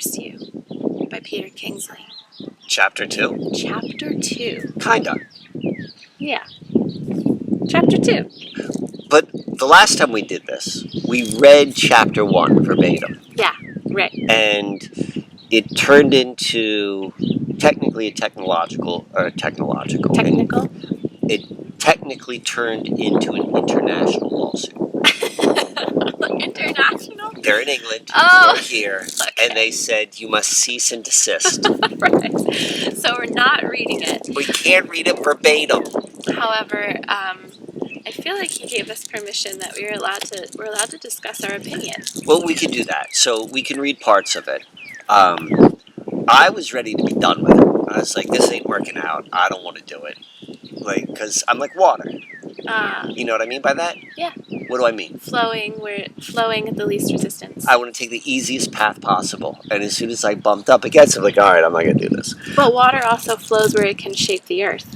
First You by Peter Kingsley. Chapter 2? Chapter 2. Kinda. Yeah. Chapter 2. But the last time we did this, we read chapter 1 verbatim. Yeah, right. And it turned into technically a technological. Technical? It technically turned into an international lawsuit. International? They're in England, Oh, we're here, okay. and they said you must cease and desist. Right. So we're not reading it. We can't read it verbatim. However, I feel like he gave us permission that we're allowed to discuss our opinion. Well, we can do that. So we can read parts of it. I was ready to be done with it. I was like, this ain't working out. I don't want to do it. Like, because I'm like water. You know what I mean by that? Yeah. What do I mean? We're flowing at the least resistance. I want to take the easiest path possible. And as soon as I bumped up against it, I'm like, all right, I'm not going to do this. But water also flows where it can shape the earth.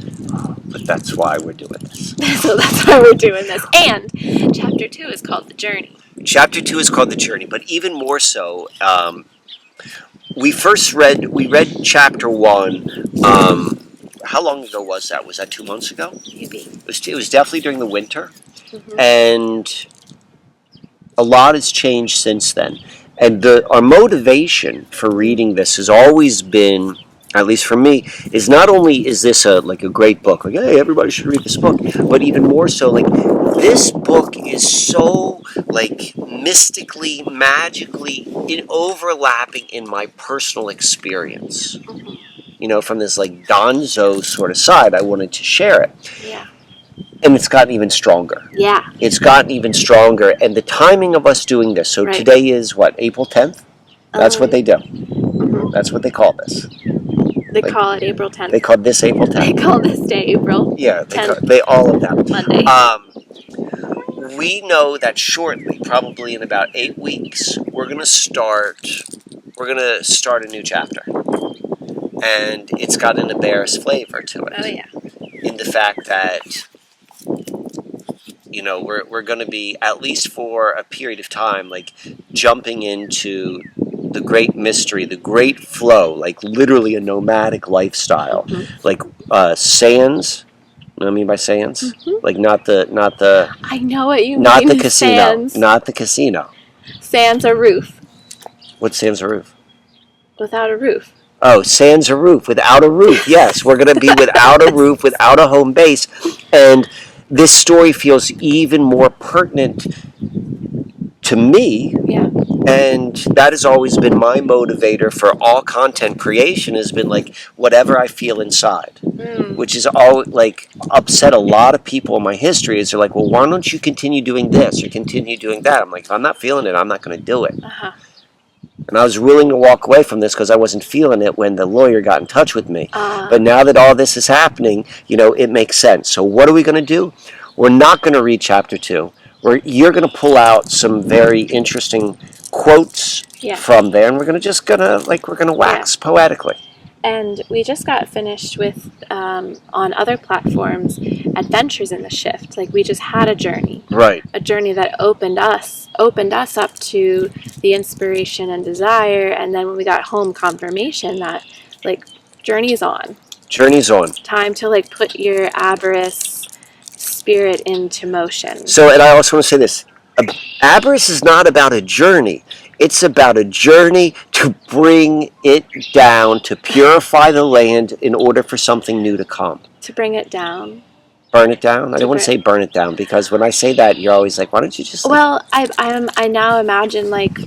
But that's why we're doing this. So that's why we're doing this. And chapter 2 is called The Journey. Chapter 2 is called The Journey. But even more so, we read chapter 1. How long ago was that? Was that 2 months ago? Maybe. It was definitely during the winter. Mm-hmm. And a lot has changed since then. And our motivation for reading this has always been, at least for me, is not only is this a great book, like, hey, everybody should read this book, but even more so, like, this book is so, like, mystically, magically overlapping in my personal experience. Mm-hmm. You know, from this, like, Donzo sort of side, I wanted to share it. Yeah. And it's gotten even stronger. Yeah. It's gotten even stronger. And the timing of us doing this, so right. Today is, what, April 10th? That's what they do. Mm-hmm. That's what they call this. They call it April 10th. They call this April 10th. They call this day April 10th. Yeah, they all of them. Monday. We know that shortly, probably in about 8 weeks, we're going to start a new chapter. And it's got an embarrassed flavor to it. Oh, yeah. In the fact that, you know, we're going to be, at least for a period of time, like, jumping into the great mystery, the great flow, like literally a nomadic lifestyle. Mm-hmm. Like sands. You know what I mean by sands? Mm-hmm. Like not the I know what you not mean. the casino. Sands. Not the casino. Sans a roof. What's sans a roof? Without a roof. Oh, sans a roof, without a roof. Yes, we're going to be without a roof, without a home base. And this story feels even more pertinent to me. Yeah. And that has always been my motivator for all content creation, has been like whatever I feel inside. Which is all like upset a lot of people in my history. Is they're like, well, why don't you continue doing this or continue doing that? I'm like, if I'm not feeling it, I'm not going to do it. Uh-huh. And I was willing to walk away from this because I wasn't feeling it when the lawyer got in touch with me. But now that all this is happening, you know, it makes sense. So what are we going to do? We're not going to read chapter 2. You're going to pull out some very interesting quotes from there, and we're going to wax poetically. And we just got finished with, on other platforms, Adventures in the Shift. Like, we just had a journey. Right. A journey that opened us up to the inspiration and desire, and then when we got home, confirmation that, like, journey's on. Journey's on. Time to, like, put your avarice spirit into motion. So, and I also want to say this. Avarice is not about a journey. It's about a journey to bring it down, to purify the land in order for something new to come. To bring it down. Burn it down? I don't want to say burn it down, because when I say that, you're always like, why don't you just... Well, I now imagine, like,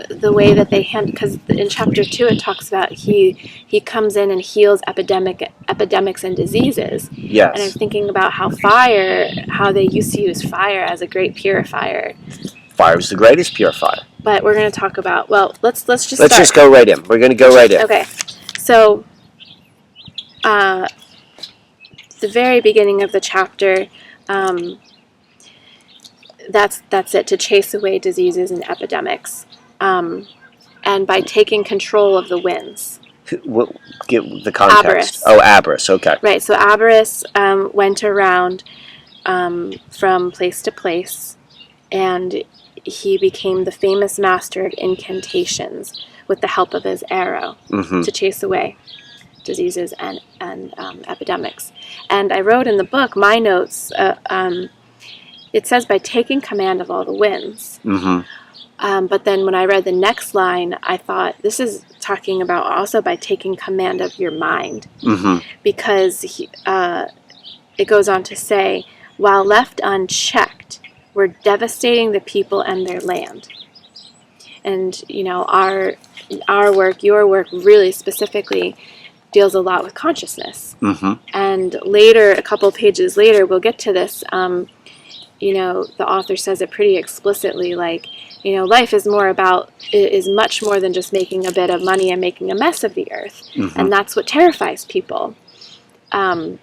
the way that they handle... Because in chapter 2 it talks about he comes in and heals epidemics and diseases. Yes. And I'm thinking about how they used to use fire as a great purifier. Fire is the greatest purifier. But we're going to talk about... Well, let's just start. Just go right in. We're going to go right in. Okay. So, the very beginning of the chapter, that's it, to chase away diseases and epidemics, and by taking control of the winds. Give the context. Avarice. Oh, avarice, okay. Right, so avarice went around from place to place, and he became the famous master of incantations with the help of his arrow to chase away diseases and epidemics. And I wrote in the book, my notes, it says by taking command of all the winds. But then when I read the next line, I thought this is talking about also by taking command of your mind. Because it goes on to say, while left unchecked, we're devastating the people and their land. And, you know, our work, your work really specifically deals a lot with consciousness. And later, a couple pages later, we'll get to this, you know, the author says it pretty explicitly, like, you know, life is much more than just making a bit of money and making a mess of the earth. And that's what terrifies people. And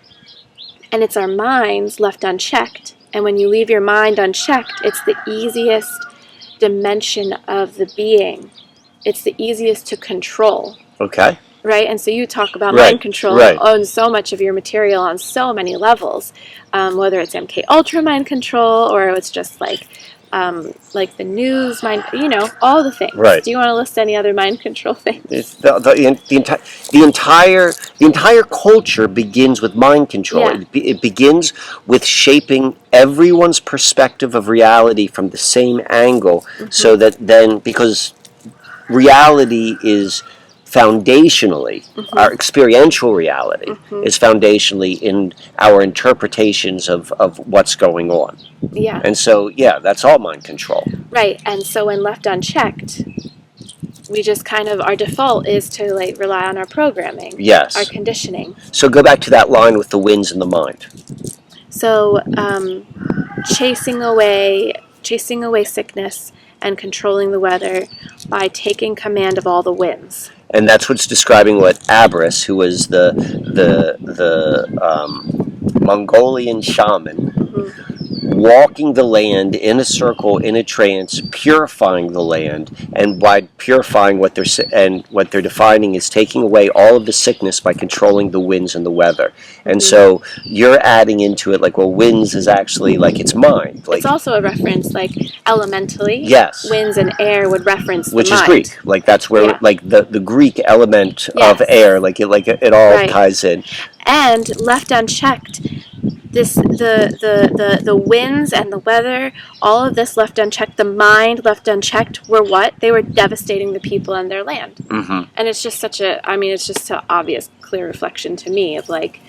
it's our minds left unchecked. And when you leave your mind unchecked, it's the easiest dimension of the being. It's the easiest to control. Okay. Right? And so you talk about mind control on so much of your material on so many levels, whether it's MK Ultra mind control or it's just like the news mind, you know, all the things. Do you want to list any other mind control things? It's the entire culture begins with mind control. It begins with shaping everyone's perspective of reality from the same angle, so that then, because reality is foundationally, our experiential reality is foundationally in our interpretations of what's going on. And so, that's all mind control. Right, and so when left unchecked, we just kind of, our default is to like rely on our programming, our conditioning. So go back to that line with the winds in the mind. So chasing away sickness and controlling the weather by taking command of all the winds. And that's what's describing what Abris, who was the Mongolian shaman, walking the land in a circle, in a trance, purifying the land, and by purifying what they're defining is taking away all of the sickness by controlling the winds and the weather. And so you're adding into it like, well, winds is actually like it's mind. Like, it's also a reference, like elementally. Winds and air would reference the which mind. is Greek. Like that's where like the Greek element of air, like it all ties in. And left unchecked, the winds and the weather, all of this left unchecked, the mind left unchecked, were what? They were devastating the people and their land. And it's just it's just an obvious, clear reflection to me of like,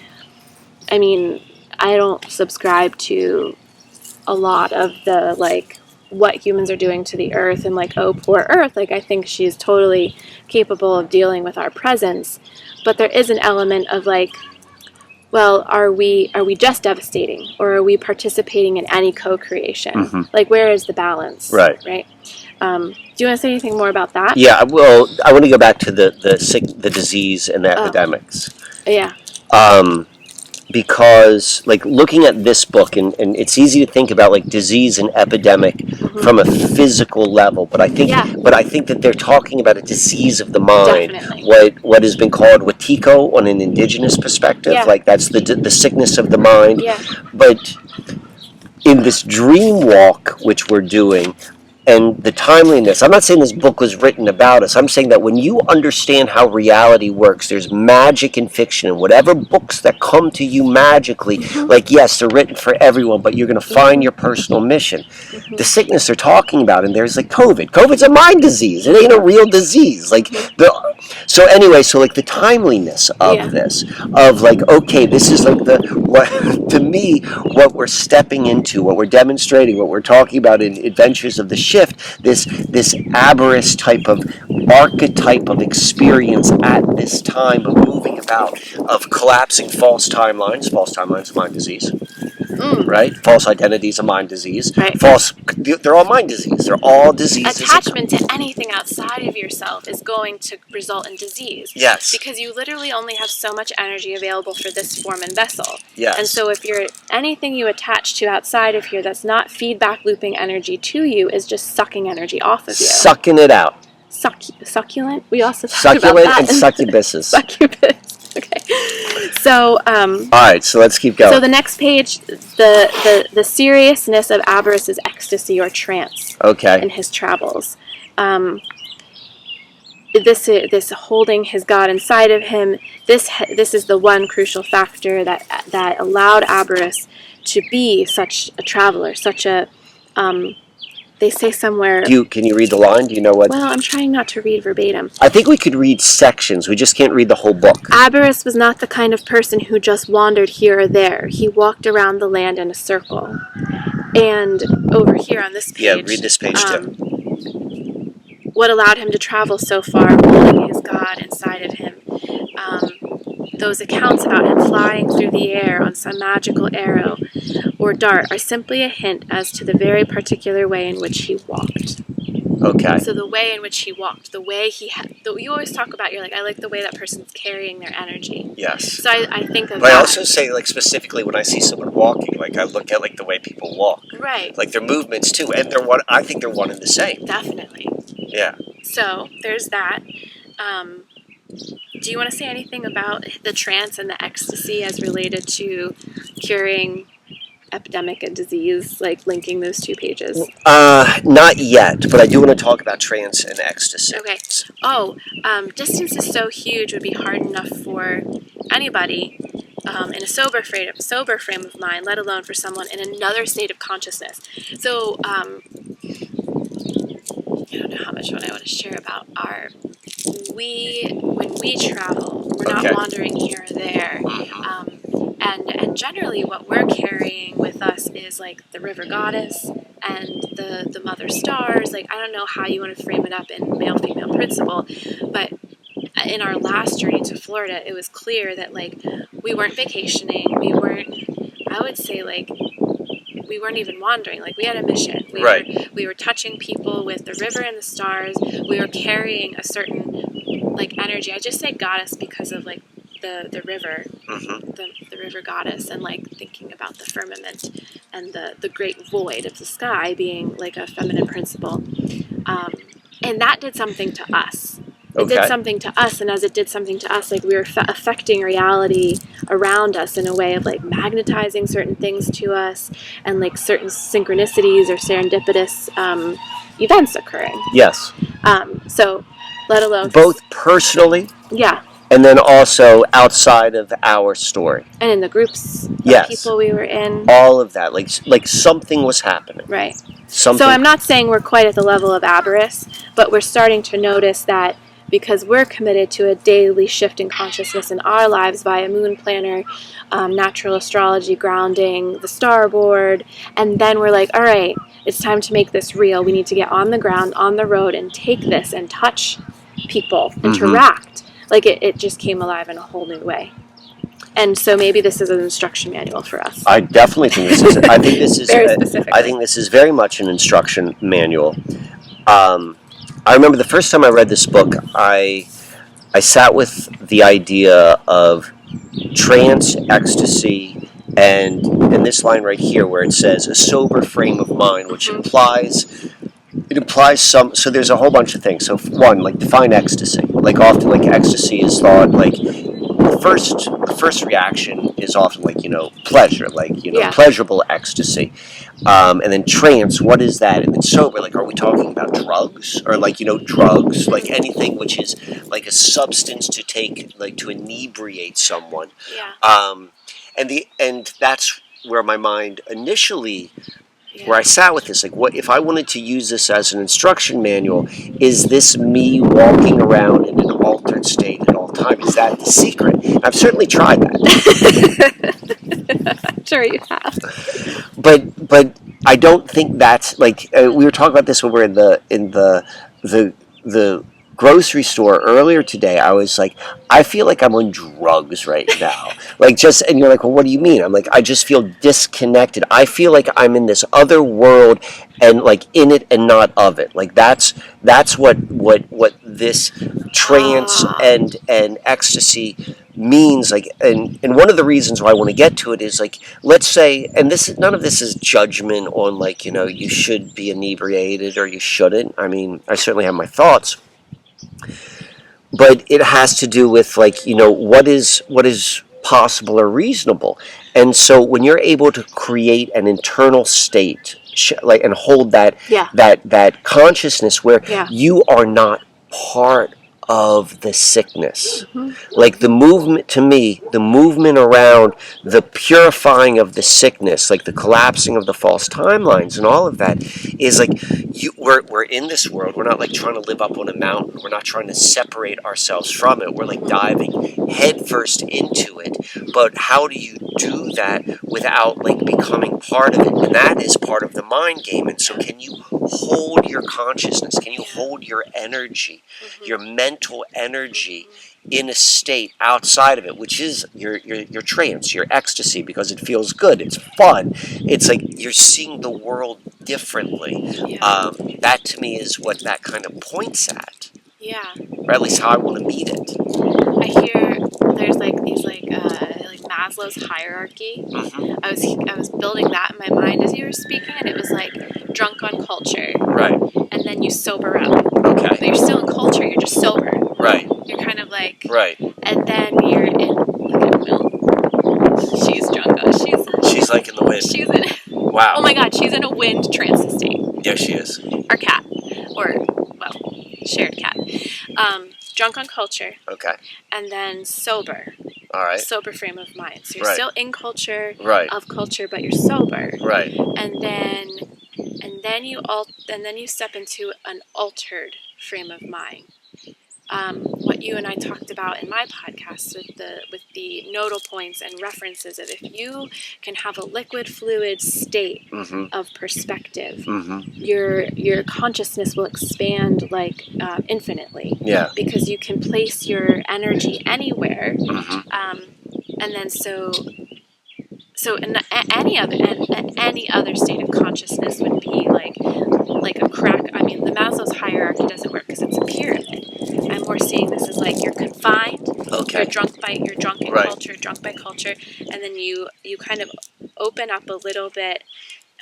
I mean, I don't subscribe to a lot of the like what humans are doing to the earth and like, oh, poor earth. Like, I think she's totally capable of dealing with our presence. But there is an element of like, well, are we just devastating, or are we participating in any co-creation? Like, where is the balance? Right. Do you want to say anything more about that? Yeah, well, I want to go back to the disease and the epidemics. Because, like, looking at this book, and it's easy to think about like disease and epidemic from a physical level, but I think that they're talking about a disease of the mind. What has been called Watiko on an indigenous perspective, like that's the sickness of the mind. But in this dream walk which we're doing, and the timeliness, I'm not saying this book was written about us. I'm saying that when you understand how reality works, there's magic in fiction. And whatever books that come to you magically, like, yes, they're written for everyone, but you're going to find your personal mission. The sickness they're talking about, and there's like COVID. COVID's a mind disease. It ain't a real disease. Like, so anyway, so like the timeliness of this, of like, okay, this is like to me, what we're stepping into, what we're demonstrating, what we're talking about in Adventures of the Shift, this Aberrus type of archetype of experience at this time of moving about, of collapsing false timelines. False timelines are mind disease. Right? False identities are mind disease. They're all mind disease. They're all diseases. Attachment to anything outside of yourself is going to result in disease. Because you literally only have so much energy available for this form and vessel. And so if anything you attach to outside of here that's not feedback looping energy to you is just sucking energy off of you. Sucking it out. Succulent? We also talked about that. Succulent and succubuses. Succubus. Okay. So, All right, so let's keep going. So the next page, the seriousness of Aberyst's ecstasy or trance in his travels. This holding his God inside of him. This is the one crucial factor that allowed Aberys to be such a traveler, such a. They say somewhere. Can you read the line? Do you know what? Well, I'm trying not to read verbatim. I think we could read sections. We just can't read the whole book. Aberys was not the kind of person who just wandered here or there. He walked around the land in a circle. And over here on this page... Yeah, read this page too. What allowed him to travel so far, holding his God inside of him. Those accounts about him flying through the air on some magical arrow or dart are simply a hint as to the very particular way in which he walked. Okay. So the way in which he walked, the way he had... You always talk about, you're like, I like the way that person's carrying their energy. Yes. So I think of but that. I also say, like, specifically when I see someone walking, like, I look at, like, the way people walk. Right. Like, their movements, too. And I think they're one and the same. Definitely. Yeah. So there's that. Do you want to say anything about the trance and the ecstasy as related to curing epidemic and disease, like linking those two pages? Not yet, but I do want to talk about trance and ecstasy. Okay. Distance is so huge, it would be hard enough for anybody in a sober frame of mind, let alone for someone in another state of consciousness. So, I don't know how much I want to share about when we travel, we're not wandering here or there. And generally what we're carrying with us is like the river goddess and the mother stars. Like, I don't know how you want to frame it up in male-female principle, but in our last journey to Florida, it was clear that like we weren't vacationing, we weren't even wandering. Like, we had a mission. We were touching people with the river and the stars. We were carrying a certain like energy. I just say goddess because of like the river, the river goddess, and like thinking about the firmament and the great void of the sky being like a feminine principle. And that did something to us. It did something to us, and as it did something to us, like we were affecting reality around us in a way of like magnetizing certain things to us, and like certain synchronicities or serendipitous events occurring. Yes. So, let alone both personally. Yeah. And then also outside of our story. And in the groups of people we were in. All of that. Like something was happening. Right. Something. So I'm not saying we're quite at the level of Aberys, but we're starting to notice that because we're committed to a daily shift in consciousness in our lives via moon planner, natural astrology grounding, the starboard, and then we're like, all right, it's time to make this real. We need to get on the ground, on the road, and take this and touch people, interact. Like it just came alive in a whole new way. And so maybe this is an instruction manual for us. I definitely think this is. I think this is. Very specific. I think this is very much an instruction manual. I remember the first time I read this book, I sat with the idea of trance, ecstasy, and this line right here where it says a sober frame of mind, which implies some. So there's a whole bunch of things. So one, like define ecstasy. Like often, like ecstasy is thought like the first reaction is often like pleasure, like pleasurable ecstasy, and then trance. What is that? And then sober, like are we talking about drugs or like drugs, like anything which is like a substance to take, like to inebriate someone. And that's where my mind initially. Where I sat with this, like, what if I wanted to use this as an instruction manual? Is this me walking around in an altered state at all times? Is that the secret? I've certainly tried that. I'm sure you have. But I don't think that's like we were talking about this when we were in the grocery store earlier today. I was like, I feel like I'm on drugs right now. And you're like, well, what do you mean? I'm like, I just feel disconnected. I feel like I'm in this other world and like in it and not of it. Like that's what this trance and ecstasy means. Like, and one of the reasons why I want to get to it is like, let's say, and none of this is judgment on like, you should be inebriated or you shouldn't. I mean, I certainly have my thoughts. But it has to do with like what is possible or reasonable. And so when you're able to create an internal state, like, and hold that that consciousness where you are not part of the sickness. Like the movement, to me, the movement around the purifying of the sickness, like the collapsing of the false timelines and all of that, is like we're in this world. We're not like trying to live up on a mountain. We're not trying to separate ourselves from it. We're like diving headfirst into it. But how do you do that without like becoming part of it? And that is part of the mind game. And so can you hold your consciousness? Can you hold your energy, your mental energy in a state outside of it, which is your trance, your ecstasy, because it feels good, it's fun, it's like you're seeing the world differently. That to me is what that kind of points at. Or at least how I want to meet it. I hear there's like these like Maslow's hierarchy. I was building that in my mind as you were speaking, and it was like drunk on culture. Right. And then you sober up. Okay. But you're still in culture, you're just sober. Right. You're kind of like. Right. And then you're in. Look at Will. She's drunk on. She's like in the wind. She's in. Wow. Oh my God, she's in a wind trance state. Yeah, she is. Our cat. Shared cat. Drunk on culture. Okay. And then sober. All right. Sober frame of mind. So you're still in culture, of culture, but you're sober. Right. And then you step into an altered frame of mind. What you and I talked about in my podcast with the nodal points and references of if you can have a liquid fluid state of perspective, your consciousness will expand like infinitely. Yeah. Because you can place your energy anywhere, and then so in any other state of consciousness would be like a crack. I mean, the Maslow's hierarchy doesn't work because it's a pyramid. I'm more seeing this as like you're confined. Okay. You're drunk in culture, drunk by culture, and then you kind of open up a little bit,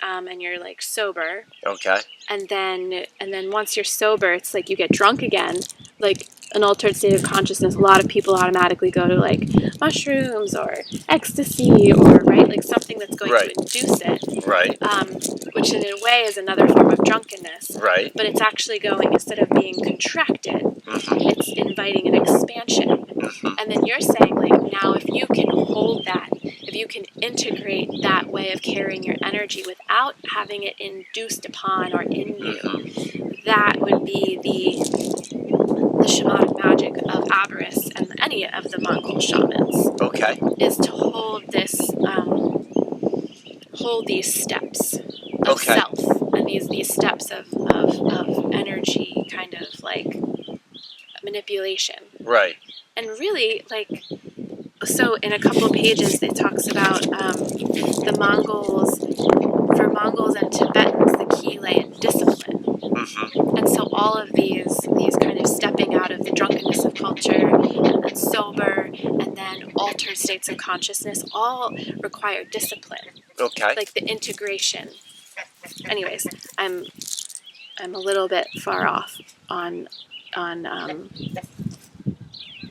and you're like sober. Okay. And then once you're sober, it's like you get drunk again, like an altered state of consciousness. A lot of people automatically go to like mushrooms or ecstasy or like something that's going to induce it. Right. Which in a way is another form of drunkenness. Right. But it's actually going, instead of being contracted, it's inviting an expansion. And then you're saying like, now if you can hold that, if you can integrate that way of carrying your energy without having it induced upon or in you, that would be the shamanic magic of Abaris and any of the Mongol shamans. Okay. Is to hold these steps of self and these steps of energy kind of like manipulation. Right. And really so in a couple of pages it talks about the Mongols, for Mongols and Tibetans, the key lay in discipline. And so all of these kind of stepping out of the drunkenness of culture and then sober and then altered states of consciousness all require discipline. Okay. Like the integration. Anyways, I'm a little bit far off on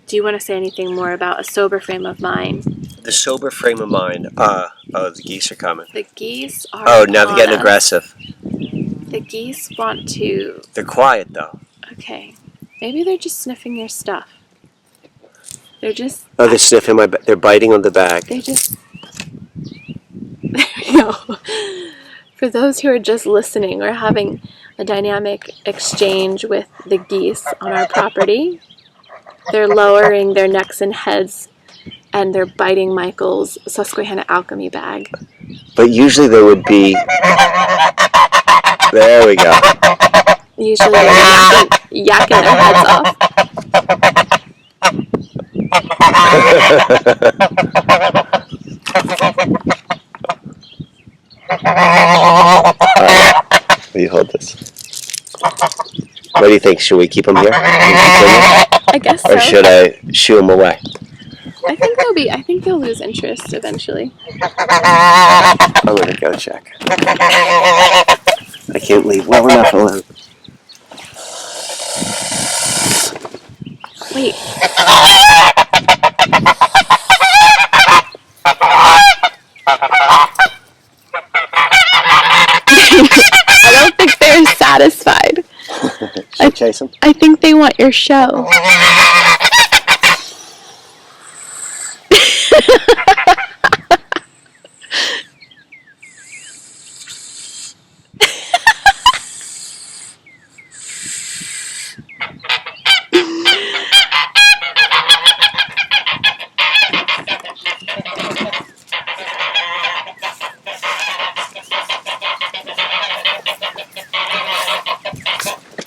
do you want to say anything more about a sober frame of mind? The sober frame of mind. The geese are coming. The geese are. Oh, now they're getting aggressive. The geese want to. They're quiet though. Okay, maybe they're just sniffing your stuff. They're just. Oh, they're sniffing my. They're biting on the bag. They just. There we go. For those who are just listening, we're having a dynamic exchange with the geese on our property. They're lowering their necks and heads, and they're biting Michael's Susquehanna Alchemy bag. But usually they would be... There we go. Usually they're yakking their heads off. Will you hold this? What do you think? Should we keep them here? I guess so. Or should I shoo them away? I think they'll lose interest eventually. I'm gonna go check. I can't leave well enough alone. Wait. Should I chase them? I think they want your show.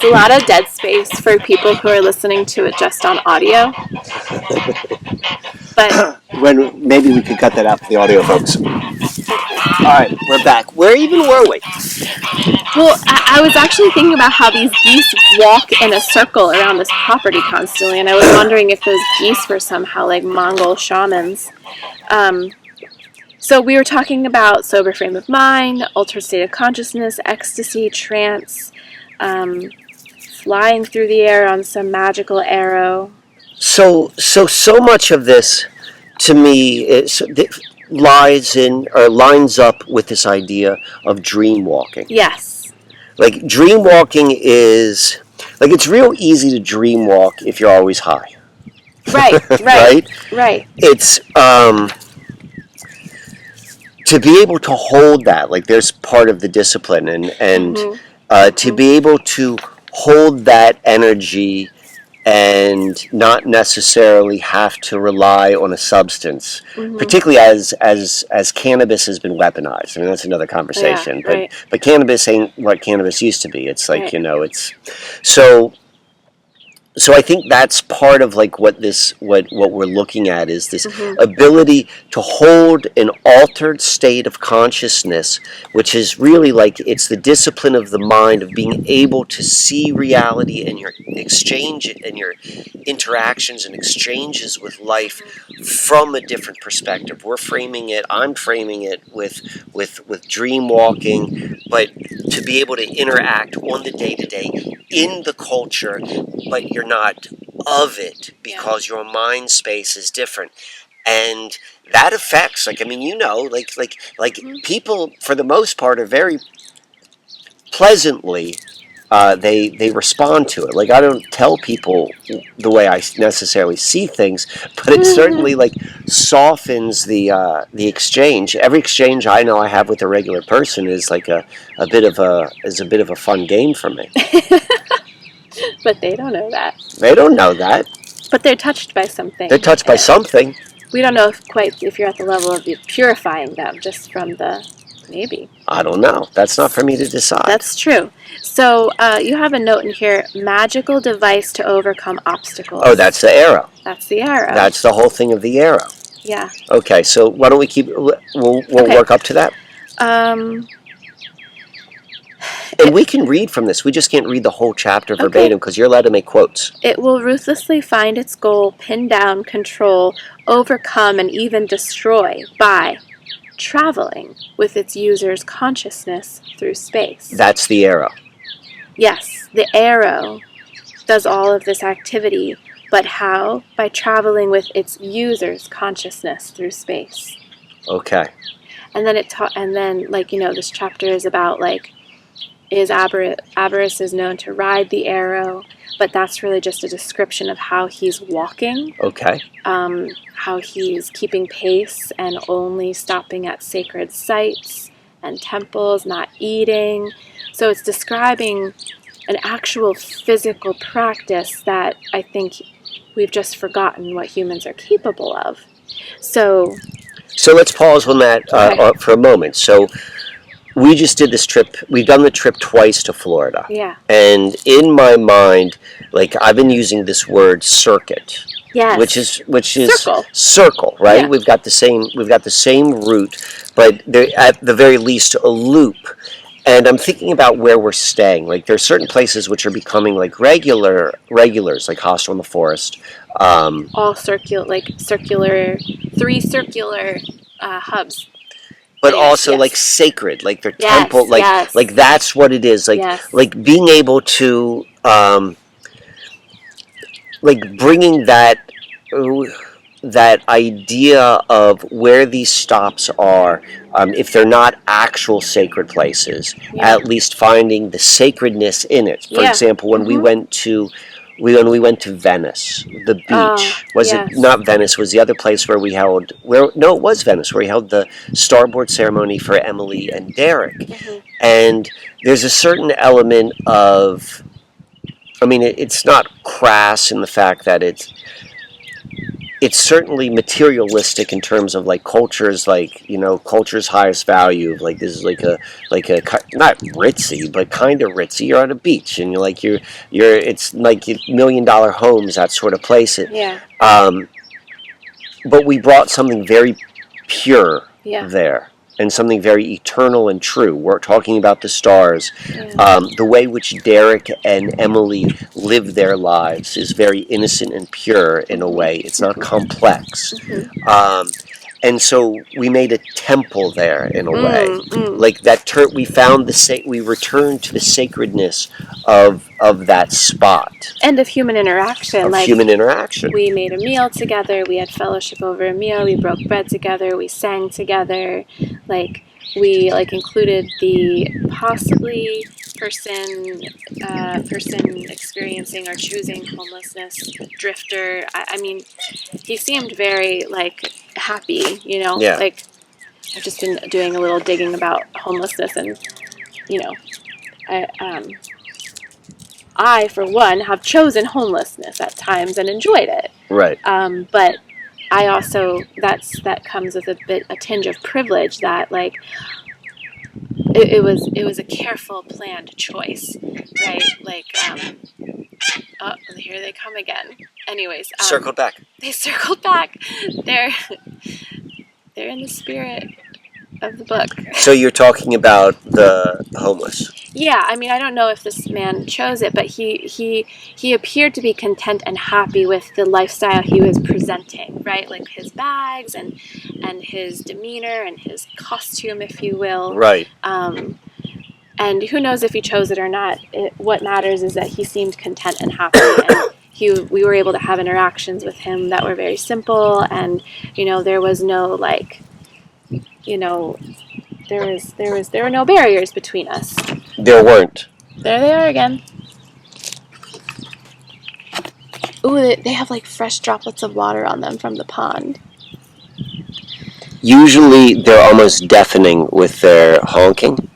A lot of dead space for people who are listening to it just on audio. But Maybe we could cut that out for the audio folks. All right, we're back. Where even were we? Well, I was actually thinking about how these geese walk in a circle around this property constantly, and I was wondering if those geese were somehow like Mongol shamans. So we were talking about sober frame of mind, altered state of consciousness, ecstasy, trance, flying through the air on some magical arrow. So much of this, to me, lines up with this idea of dream walking. Yes. Like dream walking is like it's real easy to dream walk if you're always high. Right. It's to be able to hold that, like there's part of the discipline and to be able to hold that energy and not necessarily have to rely on a substance, particularly as cannabis has been weaponized. I mean, that's another conversation. Yeah, but cannabis ain't what cannabis used to be. It's like it's so I think that's part of like what we're looking at is this ability to hold an altered state of consciousness, which is really like it's the discipline of the mind of being able to see reality and your exchange and your interactions and exchanges with life from a different perspective. I'm framing it with dream walking, but to be able to interact on the day-to-day in the culture, but you're not of it because your mind space is different, and that affects people for the most part are very pleasantly they respond to it. Like I don't tell people the way I necessarily see things, but it certainly like softens the exchange. Every exchange I know I have with a regular person is like a bit of a fun game for me. But they don't know that. They don't know that. But they're touched by something. They're touched by something. We don't know if you're at the level of purifying them just from the maybe. I don't know. That's not for me to decide. That's true. So you have a note in here: magical device to overcome obstacles. Oh, that's the arrow. That's the arrow. That's the whole thing of the arrow. Yeah. Okay, so why don't we we'll work up to that. And we can read from this. We just can't read the whole chapter verbatim because you're allowed to make quotes. It will ruthlessly find its goal, pin down, control, overcome, and even destroy by traveling with its user's consciousness through space. That's the arrow. Yes, the arrow does all of this activity, but how? By traveling with its user's consciousness through space. Okay. And then this chapter is about avarice is known to ride the arrow, but that's really just a description of how he's walking. Okay. How he's keeping pace and only stopping at sacred sites and temples, not eating. So it's describing an actual physical practice that I think we've just forgotten what humans are capable of. So let's pause on that for a moment. So we just did this trip. We've done the trip twice to Florida. Yeah. And in my mind, like I've been using this word circuit. Yes. Which is circle, right? Yeah. We've got the same route, but at the very least a loop. And I'm thinking about where we're staying. Like there's certain places which are becoming like regulars, like Hostel in the Forest. All circular, three circular hubs. But also like sacred, like their temple, like that's what it is. Like being able to like bringing that that idea of where these stops are, if they're not actual sacred places, at least finding the sacredness in it. For example, when we went to Venice, the beach it not Venice? Was the other place where we held? No, it was Venice, where we held the starboard ceremony for Emily and Derek. And there's a certain element of, I mean, it's not crass in the fact that it's certainly materialistic in terms of like culture's culture's highest value. Like this is like a not ritzy, but kind of ritzy. You're on a beach and you're it's like $1 million homes, that sort of place. But we brought something very pure there. And something very eternal and true. We're talking about the stars. The way which Derek and Emily live their lives is very innocent and pure in a way. It's not complex. And so we made a temple there in a way. Like that we found we returned to the sacredness of that spot. And of human interaction. Human interaction. We made a meal together. We had fellowship over a meal. We broke bread together. We sang together. We included the possibly person experiencing or choosing homelessness, drifter. I mean, he seemed very happy, I've just been doing a little digging about homelessness, and I for one have chosen homelessness at times and enjoyed it. Right. But I also that comes with a tinge of privilege that it was a careful, planned choice, right? Oh, here they come again. Anyways, circled back. They circled back. They're in the spirit of the book. So you're talking about the homeless. Yeah, I mean, I don't know if this man chose it, but he appeared to be content and happy with the lifestyle he was presenting, right? Like his bags and his demeanor and his costume, if you will. Right. And who knows if he chose it or not. What matters is that he seemed content and happy, and we were able to have interactions with him that were very simple, and there was no there were no barriers between us. There weren't. There they are again. Ooh, they have fresh droplets of water on them from the pond. Usually they're almost deafening with their honking.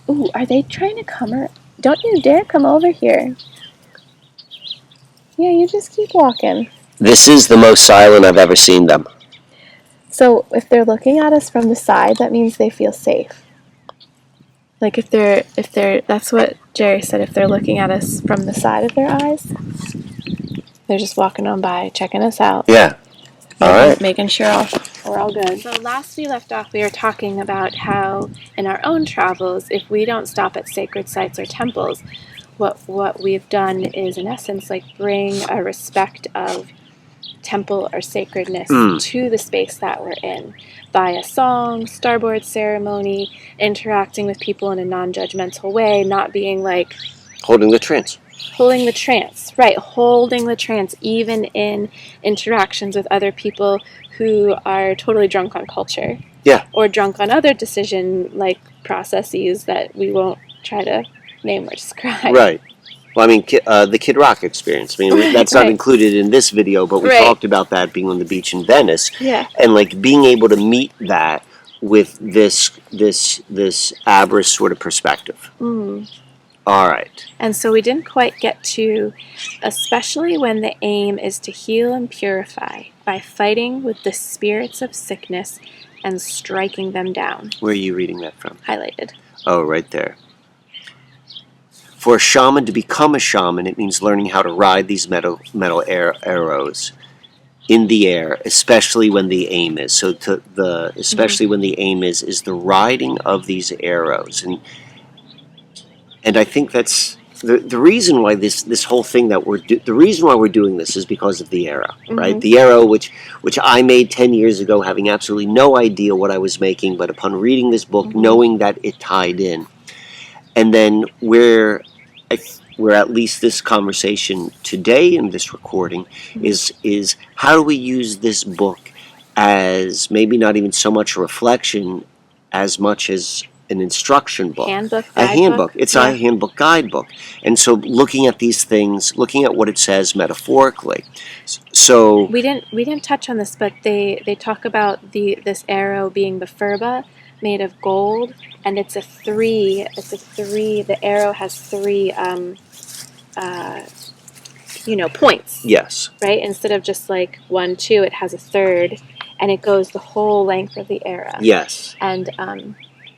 Ooh, are they trying to come? Don't you dare come over here. Yeah, you just keep walking. This is the most silent I've ever seen them. So if they're looking at us from the side, that means they feel safe. If they're, that's what Jerry said, if they're looking at us from the side of their eyes, they're just walking on by, checking us out. Yeah. All right. Making sure we're all good. So last we left off, we were talking about how in our own travels, if we don't stop at sacred sites or temples, what we've done is, in essence, bring a respect of temple or sacredness to the space that we're in by a song, starboard ceremony, interacting with people in a non-judgmental way, not being holding the trance. Holding the trance, right. Holding the trance even in interactions with other people who are totally drunk on culture. Yeah. Or drunk on other decision processes that we won't try to name or describe. Right. Well, I mean, the Kid Rock experience. I mean, that's not included in this video, but we talked about that being on the beach in Venice. Yeah. And being able to meet that with this Abras sort of perspective. All right. And so we didn't quite get to, especially when the aim is to heal and purify by fighting with the spirits of sickness and striking them down. Where are you reading that from? Highlighted. Oh, right there. For a shaman to become a shaman, it means learning how to ride these metal arrows in the air, especially when the aim is. So especially when the aim is the riding of these arrows. And I think that's the reason why this whole thing that the reason why we're doing this is because of the arrow, right? The arrow which I made 10 years ago, having absolutely no idea what I was making, but upon reading this book, knowing that it tied in. And then where at least this conversation today in this recording is how do we use this book as maybe not even so much a reflection as much as an instruction book, handbook, a handbook. It's yeah. a handbook guidebook. And so looking at these things, looking at what it says metaphorically. So we didn't touch on this, but they talk about this arrow being the furba made of gold, and it's a 3. It's a 3. The arrow has 3 points. yes. Right? Instead of just like 1, 2, it has a 3rd, and it goes the whole length of the arrow. Yes. And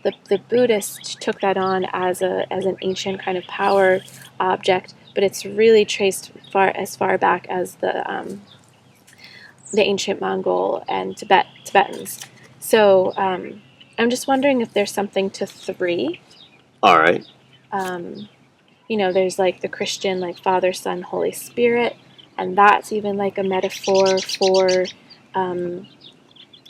the Buddhists took that on as an ancient kind of power object, but it's really traced as far back as the ancient Mongol and Tibetans. So I'm just wondering if there's something to 3. All right. There's like the Christian, like Father, Son, Holy Spirit, and that's even like a metaphor for,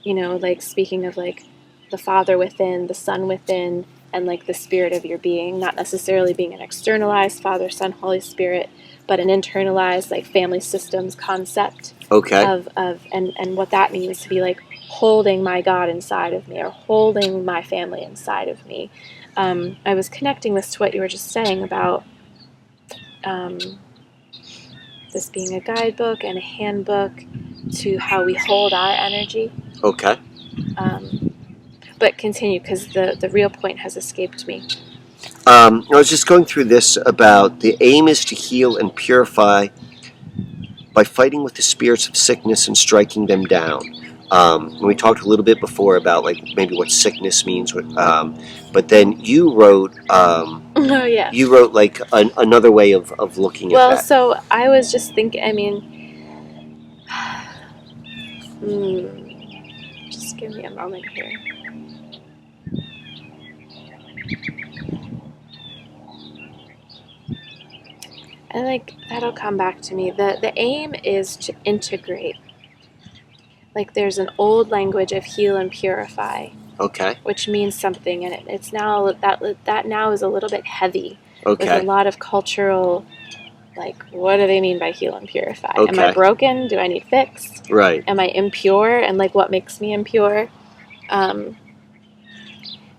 like speaking of like the Father within, the Son within, and like the spirit of your being, not necessarily being an externalized Father, Son, Holy Spirit, but an internalized like family systems concept. Okay. And what that means to be like holding my God inside of me, or holding my family inside of me. I was connecting this to what you were just saying about this being a guidebook and a handbook to how we hold our energy. Okay. But continue, because the real point has escaped me. I was just going through this about the aim is to heal and purify by fighting with the spirits of sickness and striking them down. We talked a little bit before about like maybe what sickness means, but then you wrote Oh yeah. you wrote like another way of looking at that. Well, so I was just thinking, just give me a moment here. And like that'll come back to me. The aim is to integrate. Like there's an old language of heal and purify. Okay. Which means something, and it's now that now is a little bit heavy. Okay. With a lot of cultural, like, what do they mean by heal and purify? Okay. Am I broken? Do I need fixed? Right. Am I impure? And like, what makes me impure?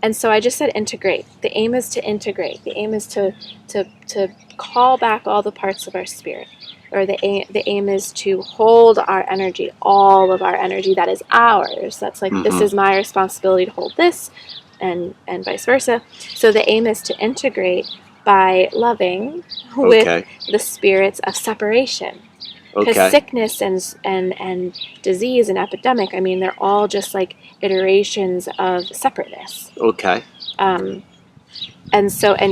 And so I just said integrate. The aim is to integrate. The aim is to call back all the parts of our spirit. Or the aim is to hold our energy, all of our energy that is ours. That's like, this is my responsibility to hold this, and vice versa. So the aim is to integrate by loving with the spirits of separation. Because sickness and disease and epidemic, they're all just like iterations of separateness. Okay. And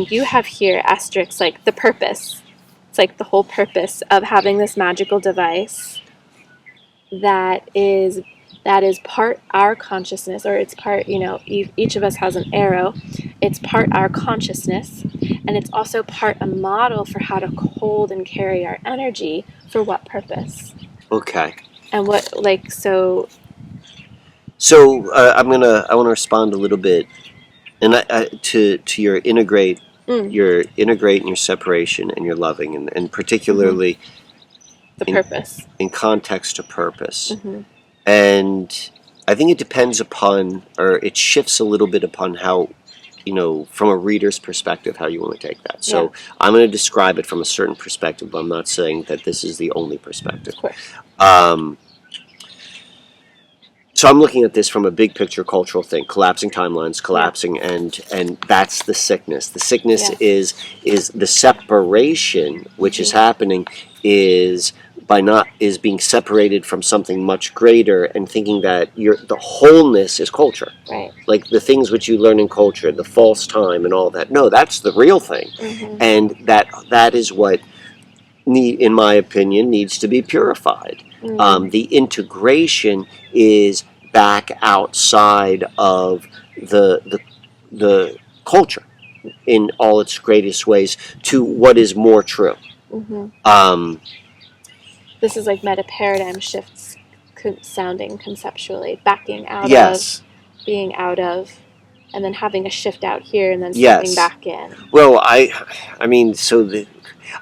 you have here asterisks, like the purpose. It's like the whole purpose of having this magical device that is part our consciousness, or it's part, each of us has an arrow. It's part our consciousness, and it's also part a model for how to hold and carry our energy for what purpose. Okay. And what, like, so I want to respond a little bit, and to your integrate, your integrate and your separation and your loving, and particularly the purpose in context to purpose. And I think it depends upon, or it shifts a little bit upon how, from a reader's perspective, how you want to take that. So I'm going to describe it from a certain perspective, but I'm not saying that this is the only perspective. Of course. So I'm looking at this from a big picture cultural thing, collapsing timelines, collapsing, and that's the sickness. The sickness is the separation, which is happening, is being separated from something much greater, and thinking that the wholeness is culture. Right. Like the things which you learn in culture, the false time and all that. No, that's the real thing. And that is what, in my opinion, needs to be purified. The integration is back outside of the culture in all its greatest ways to what is more true. This is like meta paradigm shifts sounding conceptually, backing out of, being out of. and then having a shift out here and then Yes. stepping back in. Well, I mean,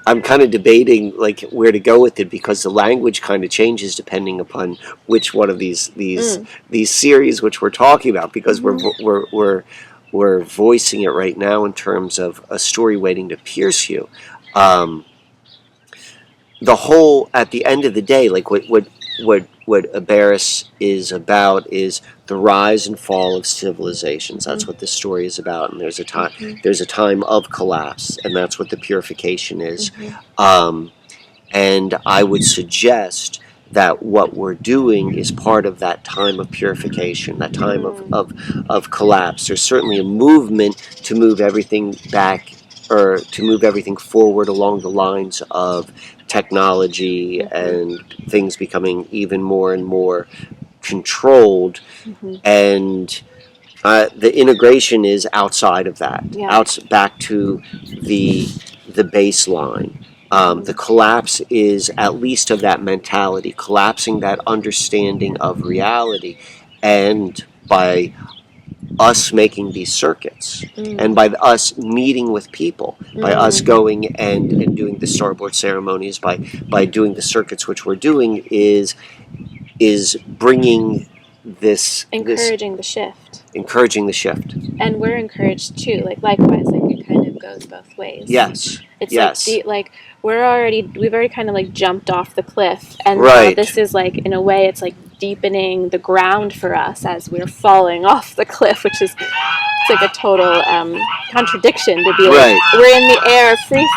I'm kind of debating like where to go with it, because the language kind of changes depending upon which one of these series which we're talking about, because we're voicing it right now in terms of a story waiting to pierce you. The whole, at the end of the day, like what Abaris is about is the rise and fall of civilizations. That's what this story is about. And there's a time of collapse, and that's what the purification is. And I would suggest that what we're doing is part of that time of purification, that time of collapse. There's certainly a movement to move everything back, or to move everything forward along the lines of technology and things becoming even more and more controlled. And the integration is outside of that, back to the baseline. The collapse is at least of that mentality, collapsing that understanding of reality, and by us making these circuits, and by us meeting with people, by us going and doing the starboard ceremonies, by doing the circuits which we're doing, is bringing this, encouraging the shift. Encouraging the shift. And we're encouraged too, like likewise, like it kind of goes both ways. Yes. It's yes. like we've already kind of like jumped off the cliff, and now this is like, in a way, it's like deepening the ground for us as we're falling off the cliff, which is, it's like a total contradiction to be like, we're in the air free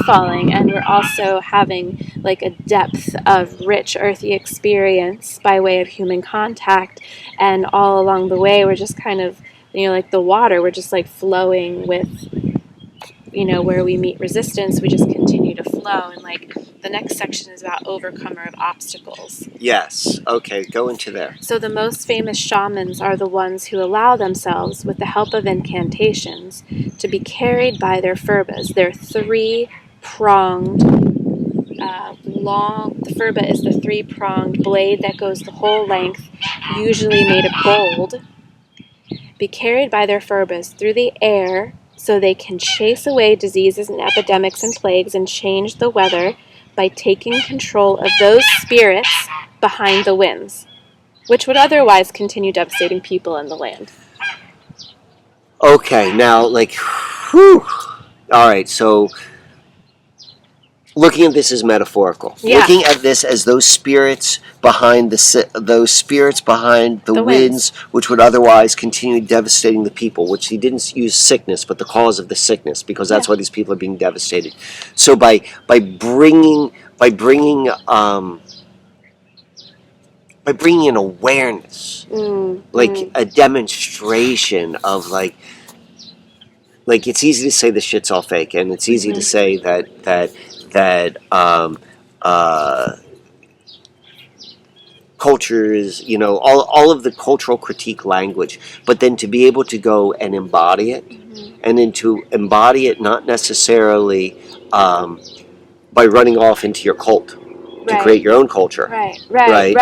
falling, and we're also having like a depth of rich earthy experience by way of human contact, and all along the way we're just kind of, like the water, we're just like flowing with, where we meet resistance, we just continue to flow. And like the next section is about overcomer of obstacles. Yes. Okay, go into there. So the most famous shamans are the ones who allow themselves, with the help of incantations, to be carried by their furbas. They're three-pronged, long. The furba is the three-pronged blade that goes the whole length, usually made of gold. Be carried by their furbas through the air, so they can chase away diseases and epidemics and plagues and change the weather by taking control of those spirits behind the winds, which would otherwise continue devastating people and the land. Okay, now, like, whew. All right, so looking at this as metaphorical, looking at this as those spirits behind the winds, which would otherwise continue devastating the people, which he didn't use sickness, but the cause of the sickness, because that's why these people are being devastated. So by bringing an awareness, a demonstration of like it's easy to say the shit's all fake, and it's easy to say that culture is, all of the cultural critique language, but then to be able to go and embody it, and then to embody it not necessarily by running off into your cult to create your own culture, right,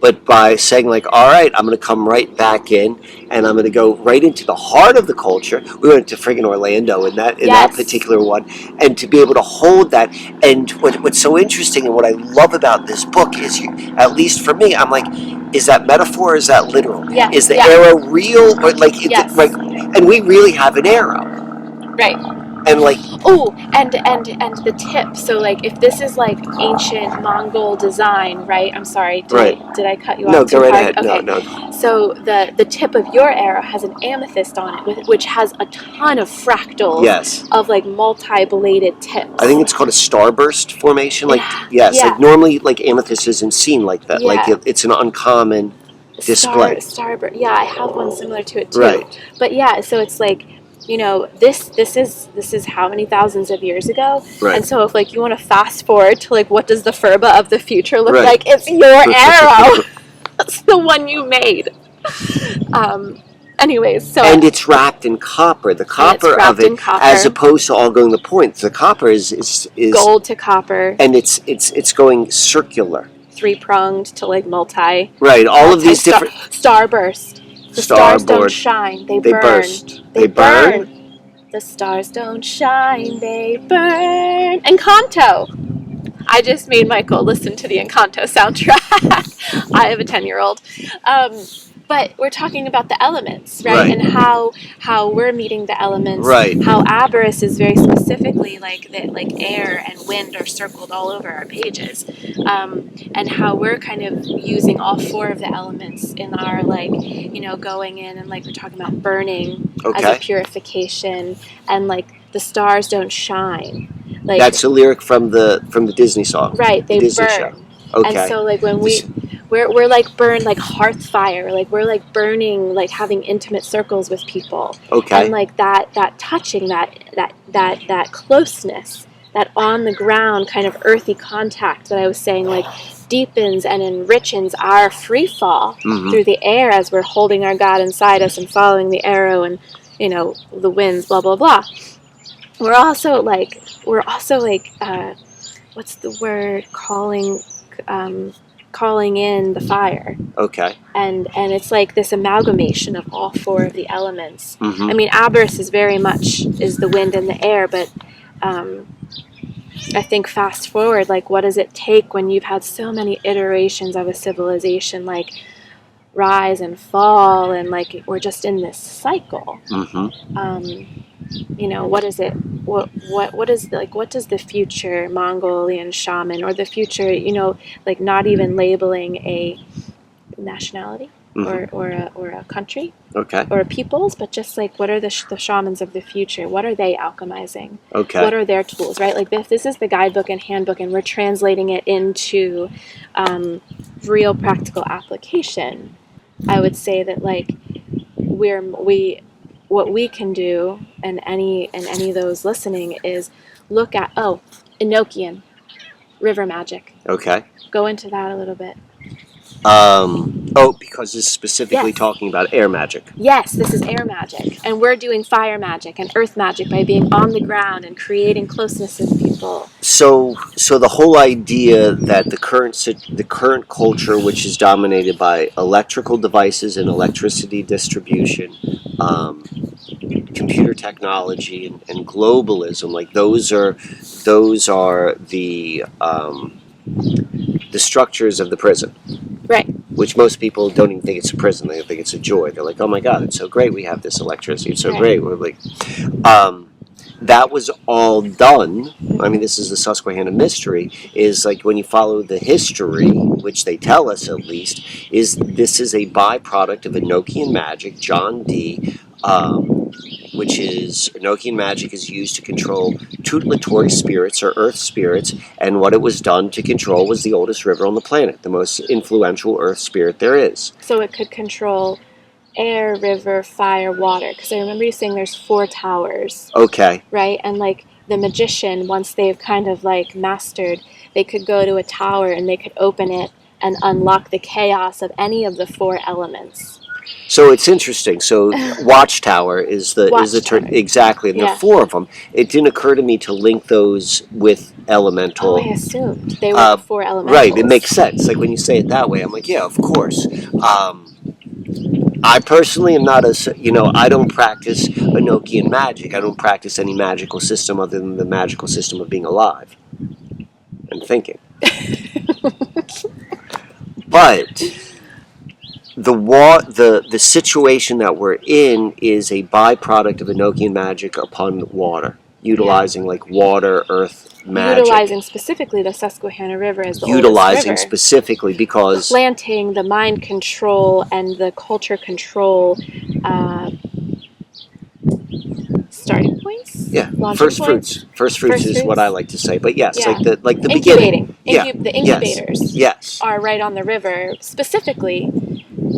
but by saying like, all right, I'm going to come right back in, and I'm going to go right into the heart of the culture. We went to friggin' Orlando in that particular one, and to be able to hold that. And what's so interesting and what I love about this book is, at least for me, I'm like, is that metaphor or is that literal? Is the arrow real, or and we really have an arrow, right? And like, and the tip. So like, if this is like ancient Mongol design, right? I'm sorry, did I cut you off? No, go right ahead. Okay. No. So the tip of your arrow has an amethyst on it, which has a ton of fractals of like multi-bladed tips. I think it's called a starburst formation. Like like normally like amethyst isn't seen like that. Like it's an uncommon display. Starburst. Yeah, I have one similar to it too. Right. But so it's like, this is how many thousands of years ago, and so if like you want to fast forward to like, what does the furba of the future look like? It's your arrow. That's the one you made. Anyways, so and it's wrapped in copper. The copper of it, as opposed to all going the point. The copper is gold to copper, and it's going circular. three-pronged to like Right, all of these different... Starburst. The stars don't shine, they burn. Burst. They burn? The stars don't shine, they burn. Encanto! I just made Michael listen to the Encanto soundtrack. I have a 10-year-old. But we're talking about the elements, right? And how we're meeting the elements. Right. How Aberrus is very specifically like air and wind are circled all over our pages. And how we're kind of using all four of the elements in our going in and like we're talking about burning as a purification, and like the stars don't shine. Like, that's a lyric from the Disney song. Right, they Disney burn. Show. Okay. And so like when we're like burned like hearth fire, like we're like burning, like having intimate circles with people. Okay. And like that touching, that closeness, that on the ground kind of earthy contact that I was saying like deepens and enriches our free fall through the air as we're holding our God inside us and following the arrow and the winds, blah blah blah. We're also like what's the word, calling in the fire. Okay. And it's like this amalgamation of all four of the elements. Mm-hmm. I mean, Aberrus is very much is the wind and the air, but I think fast forward, like what does it take when you've had so many iterations of a civilization like rise and fall, and like we're just in this cycle. What is it? What is like? What does the future Mongolian shaman or the future, like not even labeling a nationality or a country, or a peoples, but just like what are the shamans of the future? What are they alchemizing? What are their tools? Right? Like if this is the guidebook and handbook, and we're translating it into real practical application, I would say that like what we can do, and any of those listening, is look at Enochian river magic. Okay. Go into that a little bit. Because it's specifically talking about air magic. Yes, this is air magic, and we're doing fire magic and earth magic by being on the ground and creating closeness with people. So the whole idea that the current culture, which is dominated by electrical devices and electricity distribution, computer technology and globalism, like those are the structures of the prison. Right. Which most people don't even think it's a prison. They think it's a joy. They're like, oh my God, it's so great we have this electricity. It's so great. We're like, that was all done. I mean, this is the Susquehanna mystery, is like when you follow the history, which they tell us at least, is this is a byproduct of Enochian magic, John Dee, which is Enochian magic is used to control tutelatory spirits or earth spirits, and what it was done to control was the oldest river on the planet, the most influential earth spirit there is. So it could control air, river, fire, water, because I remember you saying there's 4 towers. Okay. Right? And like the magician, once they've kind of like mastered, they could go to a tower and they could open it and unlock the chaos of any of the 4 elements. So it's interesting. So Watchtower is the term, exactly, and there are 4 of them. It didn't occur to me to link those with elemental. I assumed they were 4 elementals. Right, it makes sense. Like when you say it that way, I'm like, yeah, of course. I personally am not I don't practice Enochian magic. I don't practice any magical system other than the magical system of being alive and thinking. But the situation that we're in is a byproduct of Enochian magic upon water, utilizing like water, earth magic. Utilizing specifically the Susquehanna River as the utilizing oldest river. Specifically because planting the mind control and the culture control starting points. Yeah, first fruits. First fruits is what I like to say. But yes, like the incubating. beginning. The incubators. Yes. Are right on the river specifically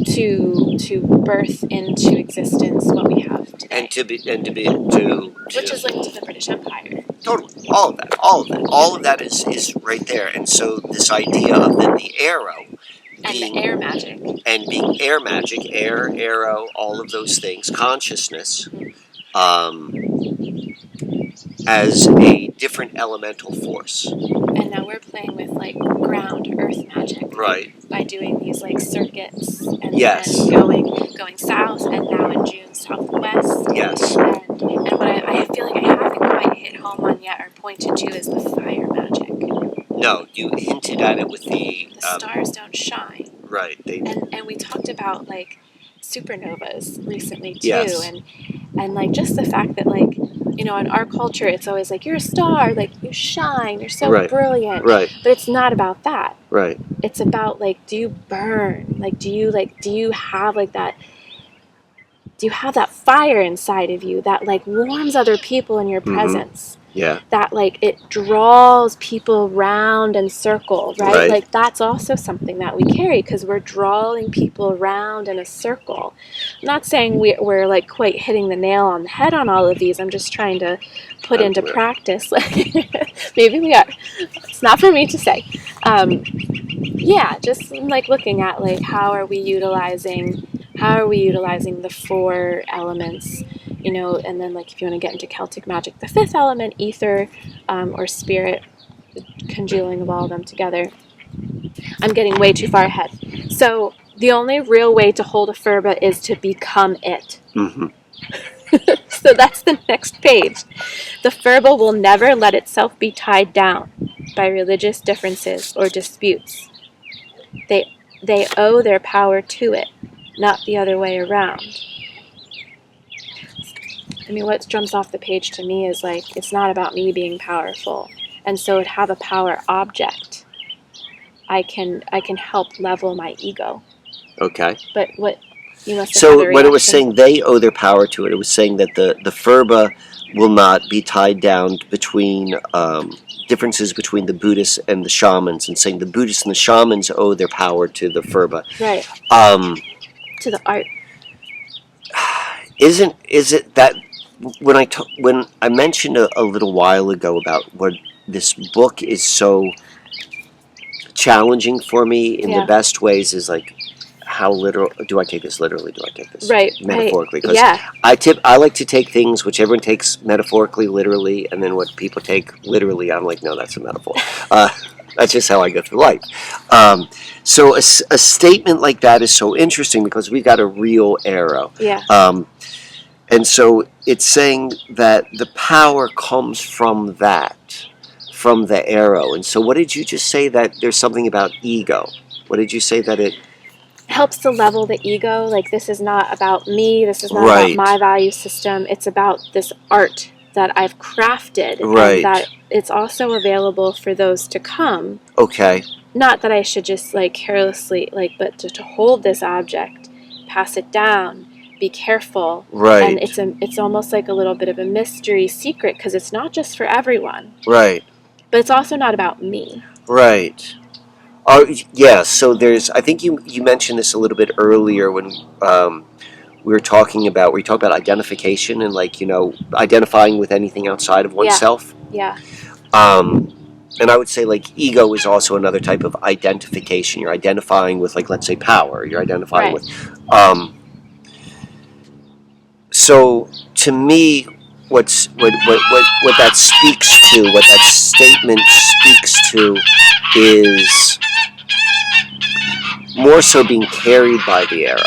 to birth into existence what we have today. And to which is linked to the British Empire. Totally. All of that is right there. And so this idea of the arrow and the air magic. And being air magic, air, arrow, all of those things, consciousness, as a different elemental force. And now we're playing with like ground earth magic. Right. By doing these like circuits and, Yes. and going south, and now in June southwest. Yes. And what I feel like I haven't quite hit home on yet or pointed to is the fire magic. No, you hinted at it with the stars don't shine. Right. And we talked about like supernovas recently too, yes. and like just the fact that like, you know, in our culture it's always like you're a star, like you shine, you're so right. brilliant. Right. But it's not about that. Right. It's about like, do you burn? Like do you have like that, do you have that fire inside of you that like warms other people in your presence? Yeah. That like it draws people round and circle, right? Like that's also something that we carry because we're drawing people around in a circle. I'm not saying we're like quite hitting the nail on the head on all of these. I'm just trying to put into practice. Like maybe we are. It's not for me to say. Yeah, just like looking at like how are we utilizing the 4 elements. You know, and then like if you want to get into Celtic magic, the 5th element, ether, or spirit, the congealing of all of them together. I'm getting way too far ahead. So the only real way to hold a furba is to become it. Mm-hmm. So that's the next page. The furba will never let itself be tied down by religious differences or disputes. They owe their power to it, not the other way around. I mean, what jumps off the page to me is like, it's not about me being powerful. And so to have a power object, I can help level my ego. Okay. But what you must have So had a when it was reaction. saying they owe their power to it was saying that the furba will not be tied down between differences between the Buddhists and the shamans, and saying the Buddhists and the shamans owe their power to the furba. Right. To the art. Is it that when I mentioned a little while ago about what this book is so challenging for me in the best ways is like how literal do I take this literally? Do I take this metaphorically? Because I like to take things which everyone takes metaphorically, literally, and then what people take literally, I'm like, no, that's a metaphor. That's just how I go through life. So a statement like that is so interesting because we've got a real arrow. Yeah. And so it's saying that the power comes from that, from the arrow. And so what did you just say that there's something about ego? What did you say that it helps to level the ego? Like this is not about me, this is not about my value system, it's about this art that I've crafted. And that it's also available for those to come. Okay. Not that I should just like carelessly but to hold this object, pass it down, be careful. Right. And it's almost like a little bit of a mystery secret because it's not just for everyone. Right. But it's also not about me. Right. Oh yeah. So I think you mentioned this a little bit earlier when we talked about identification and like, you know, identifying with anything outside of oneself. Yeah. And I would say like ego is also another type of identification. You're identifying with like, let's say, power. You're identifying with. So to me, what that speaks to, what that statement speaks to, is more so being carried by the arrow.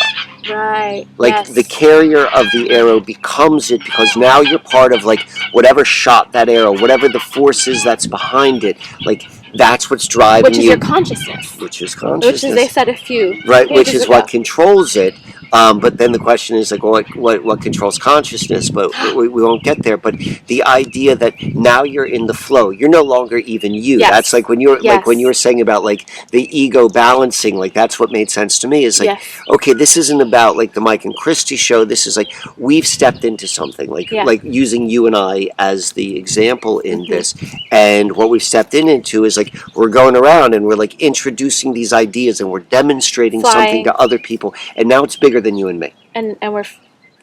Right. Like the carrier of the arrow becomes it because now you're part of like whatever shot that arrow, whatever the force is that's behind it. Like that's what's driving you. Which is your consciousness. Which is consciousness. Which is, they said a few. Right, which is what controls it. But then the question is like, well, what controls consciousness? But we won't get there. But the idea that now you're in the flow, you're no longer even you. Yes. That's like when you're like when you were saying about like the ego balancing. Like that's what made sense to me. Is like, okay, this isn't about like the Mike and Christy show. This is like we've stepped into something. Like using you and I as the example in this, and what we've stepped into is like we're going around and we're like introducing these ideas and we're demonstrating something to other people, and now it's bigger than you and me. And we're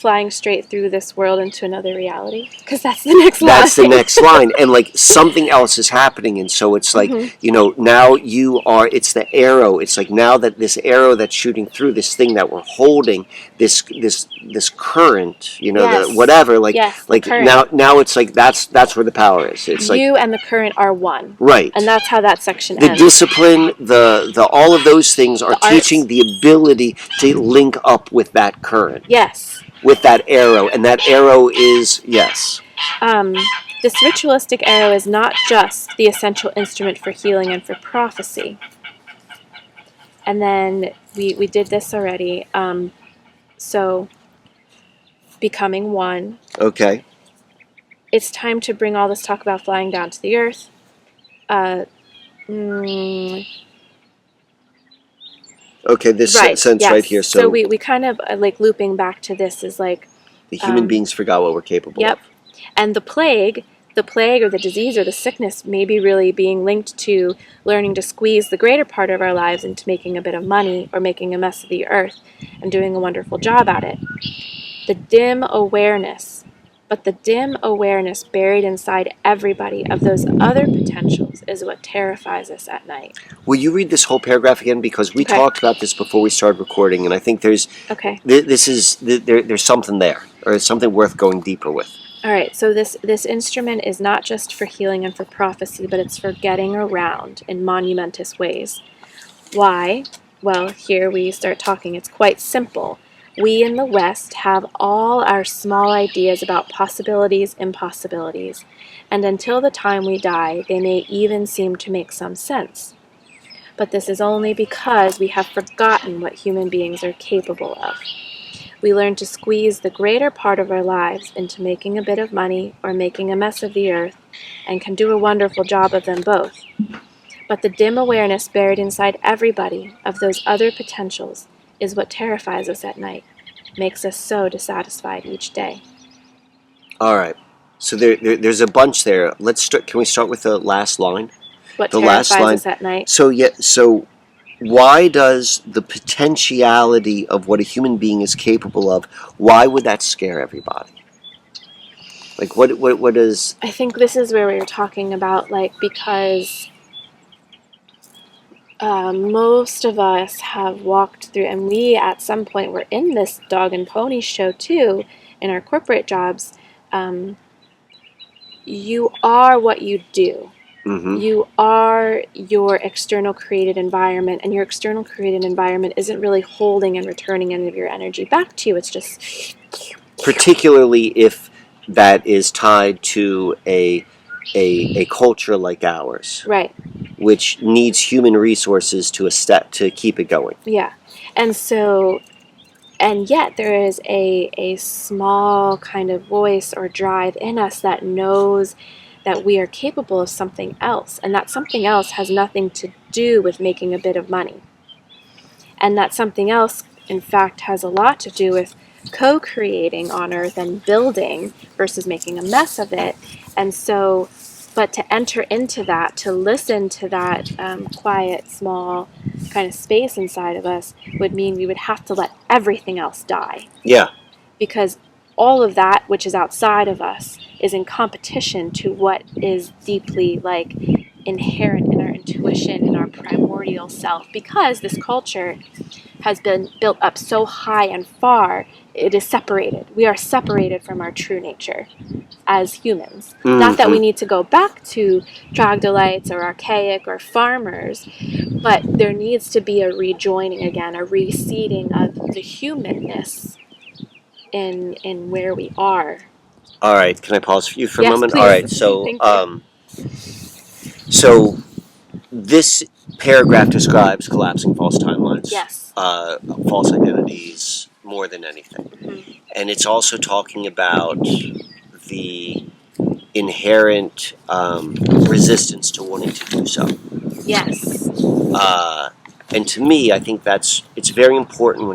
flying straight through this world into another reality, because that's the next line. That's the next line, and like something else is happening, and so it's like now it's the arrow. It's like now that this arrow that's shooting through this thing that we're holding, this current, Yes. the whatever, like Yes, like now it's like that's where the power is. It's like you and the current are one, right, and that's how that section the ends. discipline, the all of those things are teaching the ability to link up with that current. Yes. With that arrow, and that arrow is yes. This ritualistic arrow is not just the essential instrument for healing and for prophecy. And then we did this already. So becoming one. Okay. It's time to bring all this talk about flying down to the earth. Okay, this sentence right here. So we kind of like looping back to this is like the human beings forgot what we're capable of. And the plague or the disease or the sickness may be really being linked to learning to squeeze the greater part of our lives into making a bit of money or making a mess of the earth and doing a wonderful job at it. The dim awareness buried inside everybody of those other potentials is what terrifies us at night. Will you read this whole paragraph again? Because we talked about this before we started recording, and I think there's there's something there, or something worth going deeper with. All right, so this instrument is not just for healing and for prophecy, but it's for getting around in monumentous ways. Why? Well, here we start talking. It's quite simple. We in the West have all our small ideas about possibilities, impossibilities, and until the time we die, they may even seem to make some sense. But this is only because we have forgotten what human beings are capable of. We learn to squeeze the greater part of our lives into making a bit of money or making a mess of the earth, and can do a wonderful job of them both. But the dim awareness buried inside everybody of those other potentials is what terrifies us at night, makes us so dissatisfied each day. All right. So there's a bunch there. Let's start. Can we start with the last line? What terrifies us at night? So why does the potentiality of what a human being is capable of, why would that scare everybody? Like what is... I think this is where we were talking about, like, because most of us have walked through, and we at some point were in this dog and pony show too, in our corporate jobs. You are what you do. Mm-hmm. You are your external created environment, and your external created environment isn't really holding and returning any of your energy back to you. It's just... Particularly if that is tied to a culture like ours. Right. Which needs human resources to keep it going. Yeah. And so, and yet there is a small kind of voice or drive in us that knows that we are capable of something else, and that something else has nothing to do with making a bit of money. And that something else, in fact, has a lot to do with co-creating on Earth and building versus making a mess of it. And so, but to enter into that, to listen to that quiet, small kind of space inside of us would mean we would have to let everything else die. Yeah. Because all of that which is outside of us is in competition to what is deeply like inherent in our intuition, in our primordial self. Because this culture has been built up so high and far, it is separated. We are separated from our true nature as humans. Mm-hmm. Not that we need to go back to troglodytes or archaic or farmers, but there needs to be a rejoining again, a reseeding of the humanness in where we are. All right, can I pause for you for a moment? Please. All right, so this paragraph describes collapsing false timelines. Yes. False identities more than anything. Mm-hmm. And it's also talking about the inherent resistance to wanting to do so. Yes. And to me, I think it's very important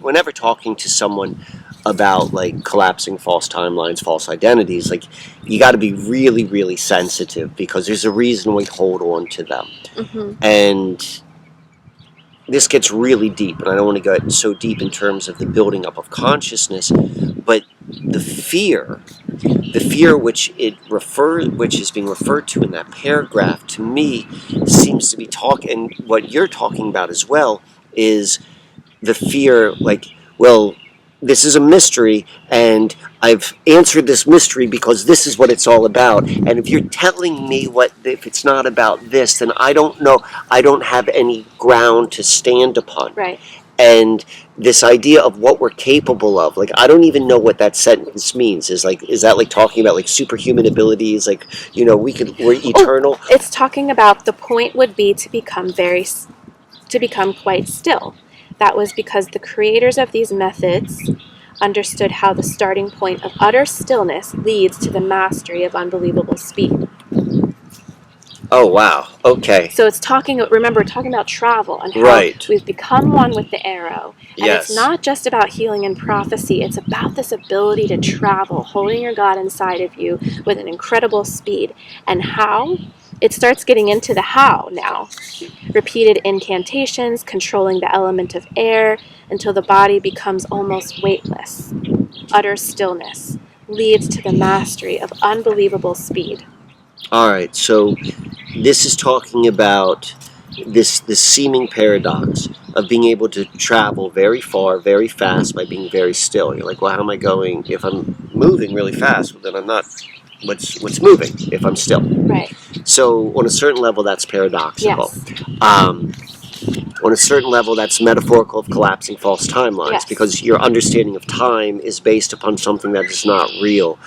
whenever talking to someone about like collapsing false timelines, false identities, like you got to be really, really sensitive because there's a reason we hold on to them. Mm-hmm. And this gets really deep, and I don't want to go so deep in terms of the building up of consciousness, but the fear which is being referred to in that paragraph, to me, seems to be and what you're talking about as well is the fear, like, well, this is a mystery, and I've answered this mystery because this is what it's all about. And if you're telling me if it's not about this, then I don't know. I don't have any ground to stand upon. Right. And this idea of what we're capable of, like, I don't even know what that sentence means. Is that like talking about like superhuman abilities? Like, we're eternal. Oh, it's talking about the point would be to become quite still. That was because the creators of these methods understood how the starting point of utter stillness leads to the mastery of unbelievable speed. Oh, wow. Okay. So it's talking about travel and how right. we've become one with the arrow. And yes. It's not just about healing and prophecy. It's about this ability to travel, holding your God inside of you with an incredible speed. And how? It starts getting into the how now. Repeated incantations, controlling the element of air until the body becomes almost weightless. Utter stillness leads to the mastery of unbelievable speed. All right, so this is talking about this seeming paradox of being able to travel very far, very fast by being very still. You're like, well, how am I going? If I'm moving really fast, well, then I'm not. What's moving if I'm still? Right. So on a certain level, that's paradoxical. Yes. On a certain level, that's metaphorical of collapsing false timelines, yes. because your understanding of time is based upon something that is not real.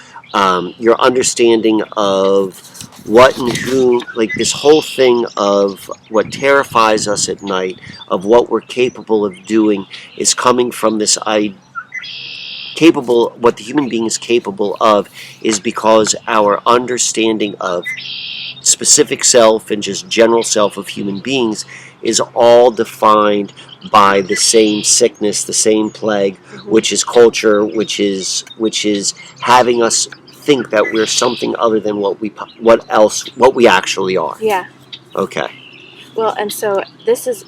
Your understanding of what and who, like this whole thing of what terrifies us at night, of what we're capable of doing, is coming from this what the human being is capable of is because our understanding of specific self and just general self of human beings is all defined by the same sickness, the same plague, which is culture, which is having us think that we're something other than what we actually are. Yeah. Okay. Well, and so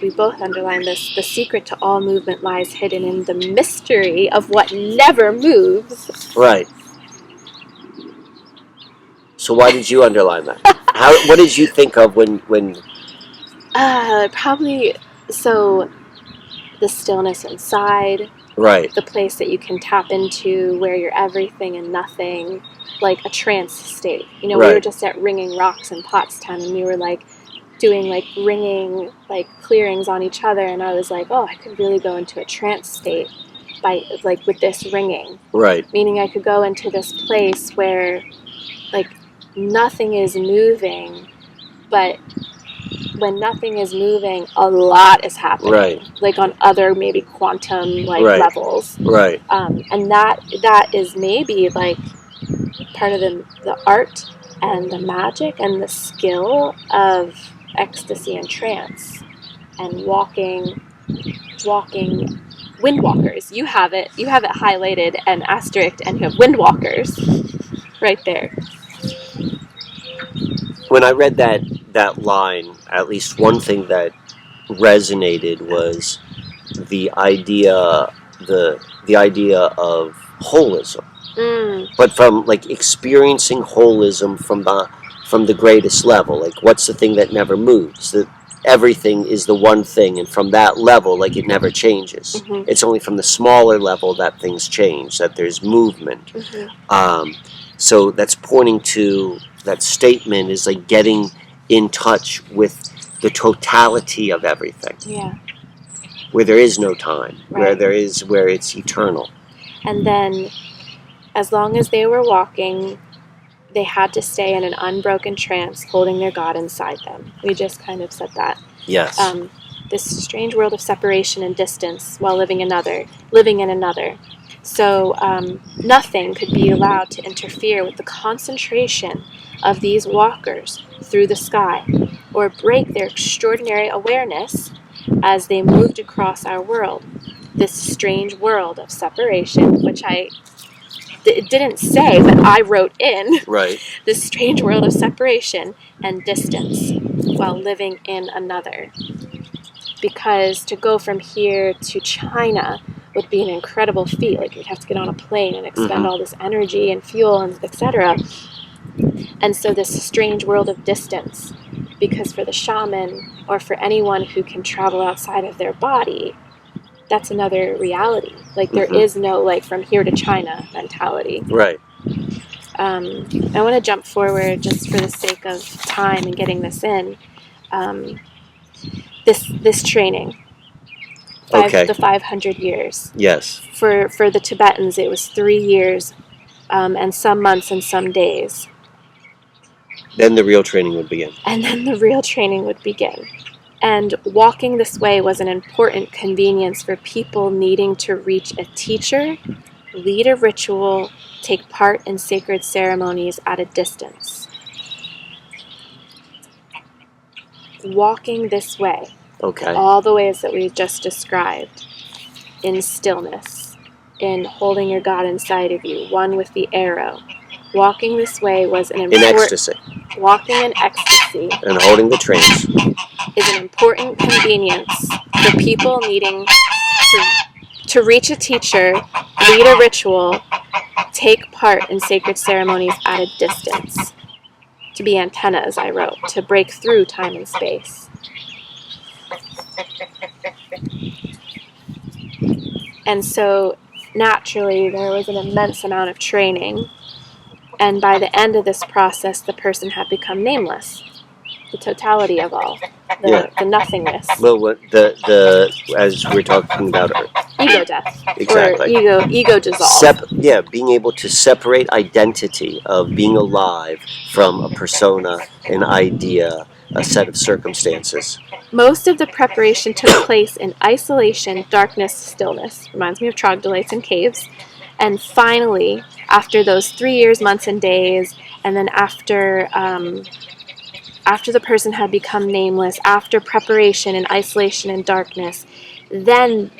we both underline this, the secret to all movement lies hidden in the mystery of what never moves. Right. So why did you underline that? What did you think of when? Probably, so the stillness inside. Right. The place that you can tap into where you're everything and nothing, like a trance state. Right. We were just at Ringing Rocks in Pottstown, and we were like doing like ringing, like clearings on each other, and I was like, oh, I could really go into a trance state by like with this ringing. Right. Meaning I could go into this place where like nothing is moving, but when nothing is moving, a lot is happening. Right. Like on other maybe quantum levels. Right. And that is maybe like part of the art and the magic and the skill of ecstasy and trance and walking windwalkers. You have it highlighted and asterisked, and you have windwalkers right there. When I read that line, at least one thing that resonated was the idea of holism. But from like experiencing holism from the greatest level, like what's the thing that never moves? That everything is the one thing, and from that level, like it never changes. It's only from the smaller level that things change, that there's movement. So that's pointing to that statement is like getting in touch with the totality of everything. Yeah. Where there is no time, right. where it's eternal. And then, as long as they were walking, they had to stay in an unbroken trance, holding their God inside them. We just kind of said that. Yes. This strange world of separation and distance while living in another. So nothing could be allowed to interfere with the concentration of these walkers through the sky or break their extraordinary awareness as they moved across our world. This strange world of separation, which it didn't say, but I wrote in. Right. This strange world of separation and distance while living in another. because to go from here to China would be an incredible feat. Like, you'd have to get on a plane and expend all this energy and fuel and etc. And so this strange world of distance, because for the shaman or for anyone who can travel outside of their body, that's another reality. Like, there is no, like, from here to China mentality. Right. I want to jump forward just for the sake of time and getting this in. This training, the 500 years. Yes. For the Tibetans, it was 3 years, and some months and some days. Then the real training would begin. And then the real training would begin. And walking this way was an important convenience for people needing to reach a teacher, lead a ritual, take part in sacred ceremonies at a distance. Walking this way, all the ways that we just described, in stillness, in holding your God inside of you, one with the arrow. Walking this way was an important... In ecstasy. Walking in ecstasy. And holding the trance. Is an important convenience for people needing to reach a teacher, lead a ritual, take part in sacred ceremonies at a distance. To be antennas, I wrote, to break through time and space. And so, naturally, there was an immense amount of training. And by the end of this process, the person had become nameless. The totality of all. The nothingness. Well, what the as we're talking about ego death. Exactly. Or ego dissolve. Being able to separate identity of being alive from a persona, an idea, a set of circumstances. Most of the preparation took place in isolation, darkness, stillness. Reminds me of troglodytes in caves. And finally, after those 3 years, months, and days, and then after the person had become nameless, after preparation in isolation and darkness, then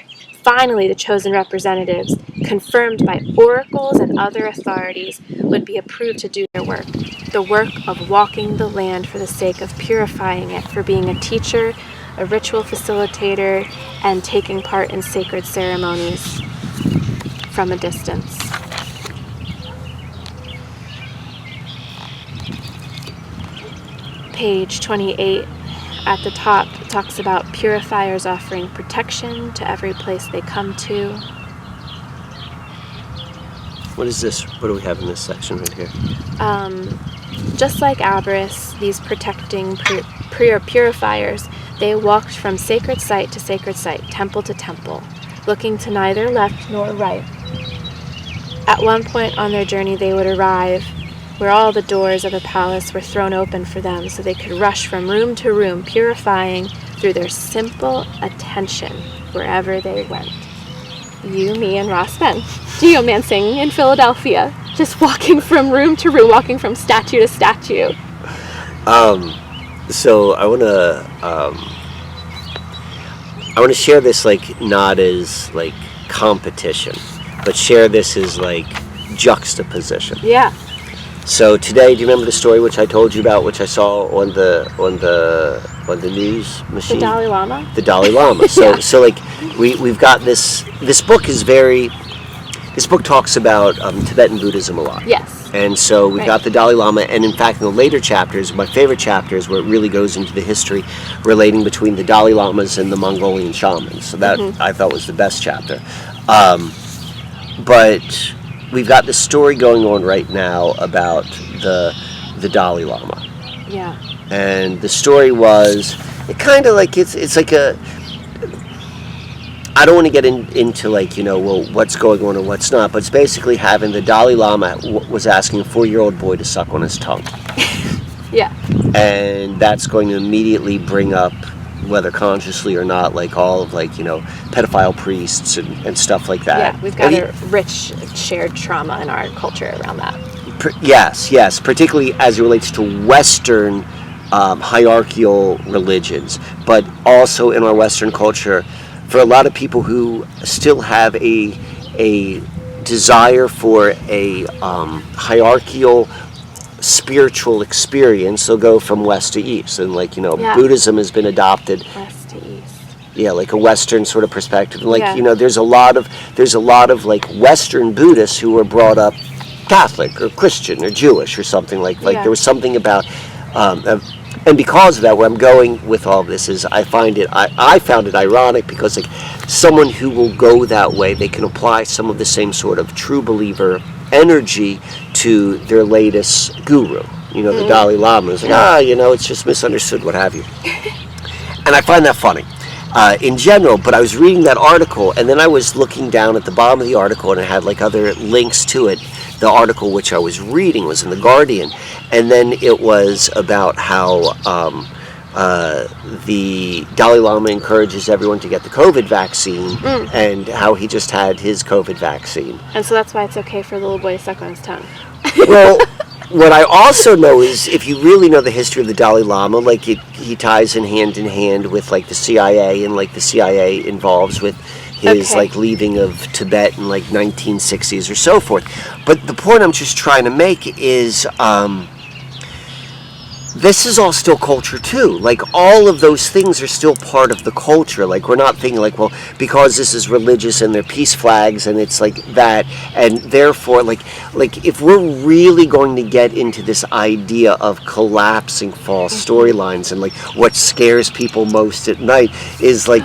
finally the chosen representatives, confirmed by oracles and other authorities, would be approved to do their work. The work of walking the land for the sake of purifying it, for being a teacher, a ritual facilitator, and taking part in sacred ceremonies from a distance. Page 28 at the top talks about purifiers offering protection to every place they come to. What is this? What do we have in this section right here? Just like Aberys, these protecting purifiers, they walked from sacred site to sacred site, temple to temple, looking to neither left nor right. At one point on their journey, they would arrive where all the doors of the palace were thrown open for them so they could rush from room to room, purifying through their simple attention wherever they went. You, me, and Ross Ben, geomancing in Philadelphia, just walking from room to room, walking from statue to statue. So I want to share this, like, not as like competition, but share this as like juxtaposition. Yeah. So today, do you remember the story which I told you about, which I saw on the news machine? The Dalai Lama? The Dalai Lama. So Yeah. so like we've got this book is very, this book talks about Tibetan Buddhism a lot. Yes. And so we've got the Dalai Lama, and in fact in the later chapters, my favorite chapters where it really goes into the history relating between the Dalai Lamas and the Mongolian shamans. So that I thought was the best chapter. But we've got this story going on right now about the Dalai Lama. Yeah. And the story was, it kind of like, it's like a, I don't want to get into like, well, what's going on and what's not, but it's basically having the Dalai Lama was asking a 4-year-old boy to suck on his tongue. Yeah. And that's going to immediately bring up, whether consciously or not, like all of like, pedophile priests and stuff like that. Yeah, we've got a rich shared trauma in our culture around that. Yes, particularly as it relates to Western hierarchical religions, but also in our Western culture, for a lot of people who still have a desire for a hierarchical spiritual experience, they'll go from west to east, and like Buddhism has been adopted. West to east. Yeah, like a Western sort of perspective. Like, Yeah. you know, there's a lot of like Western Buddhists who were brought up Catholic or Christian or Jewish or something like Yeah. there was something about and because of that, where I'm going with all this is I found it ironic because like someone who will go that way, they can apply some of the same sort of true believer energy to their latest guru. You know, the Dalai Lama is like, you know, it's just misunderstood, what have you. And I find that funny in general, but I was reading that article, and then I was looking down at the bottom of the article, and it had like other links to it. The article which I was reading was in The Guardian, and then it was about how the Dalai Lama encourages everyone to get the COVID vaccine, and how he just had his COVID vaccine. And so that's why it's okay for the little boy to suck on his tongue. Well, what I also know is, if you really know the history of the Dalai Lama, like he ties in hand with like the CIA, and like the CIA involves with his like leaving of Tibet in like 1960s or so forth. But the point I'm just trying to make is this is all still culture too. Like all of those things are still part of the culture. Like we're not thinking like, well, because this is religious and they're peace flags and it's like that, and therefore like if we're really going to get into this idea of collapsing false storylines, and like what scares people most at night is like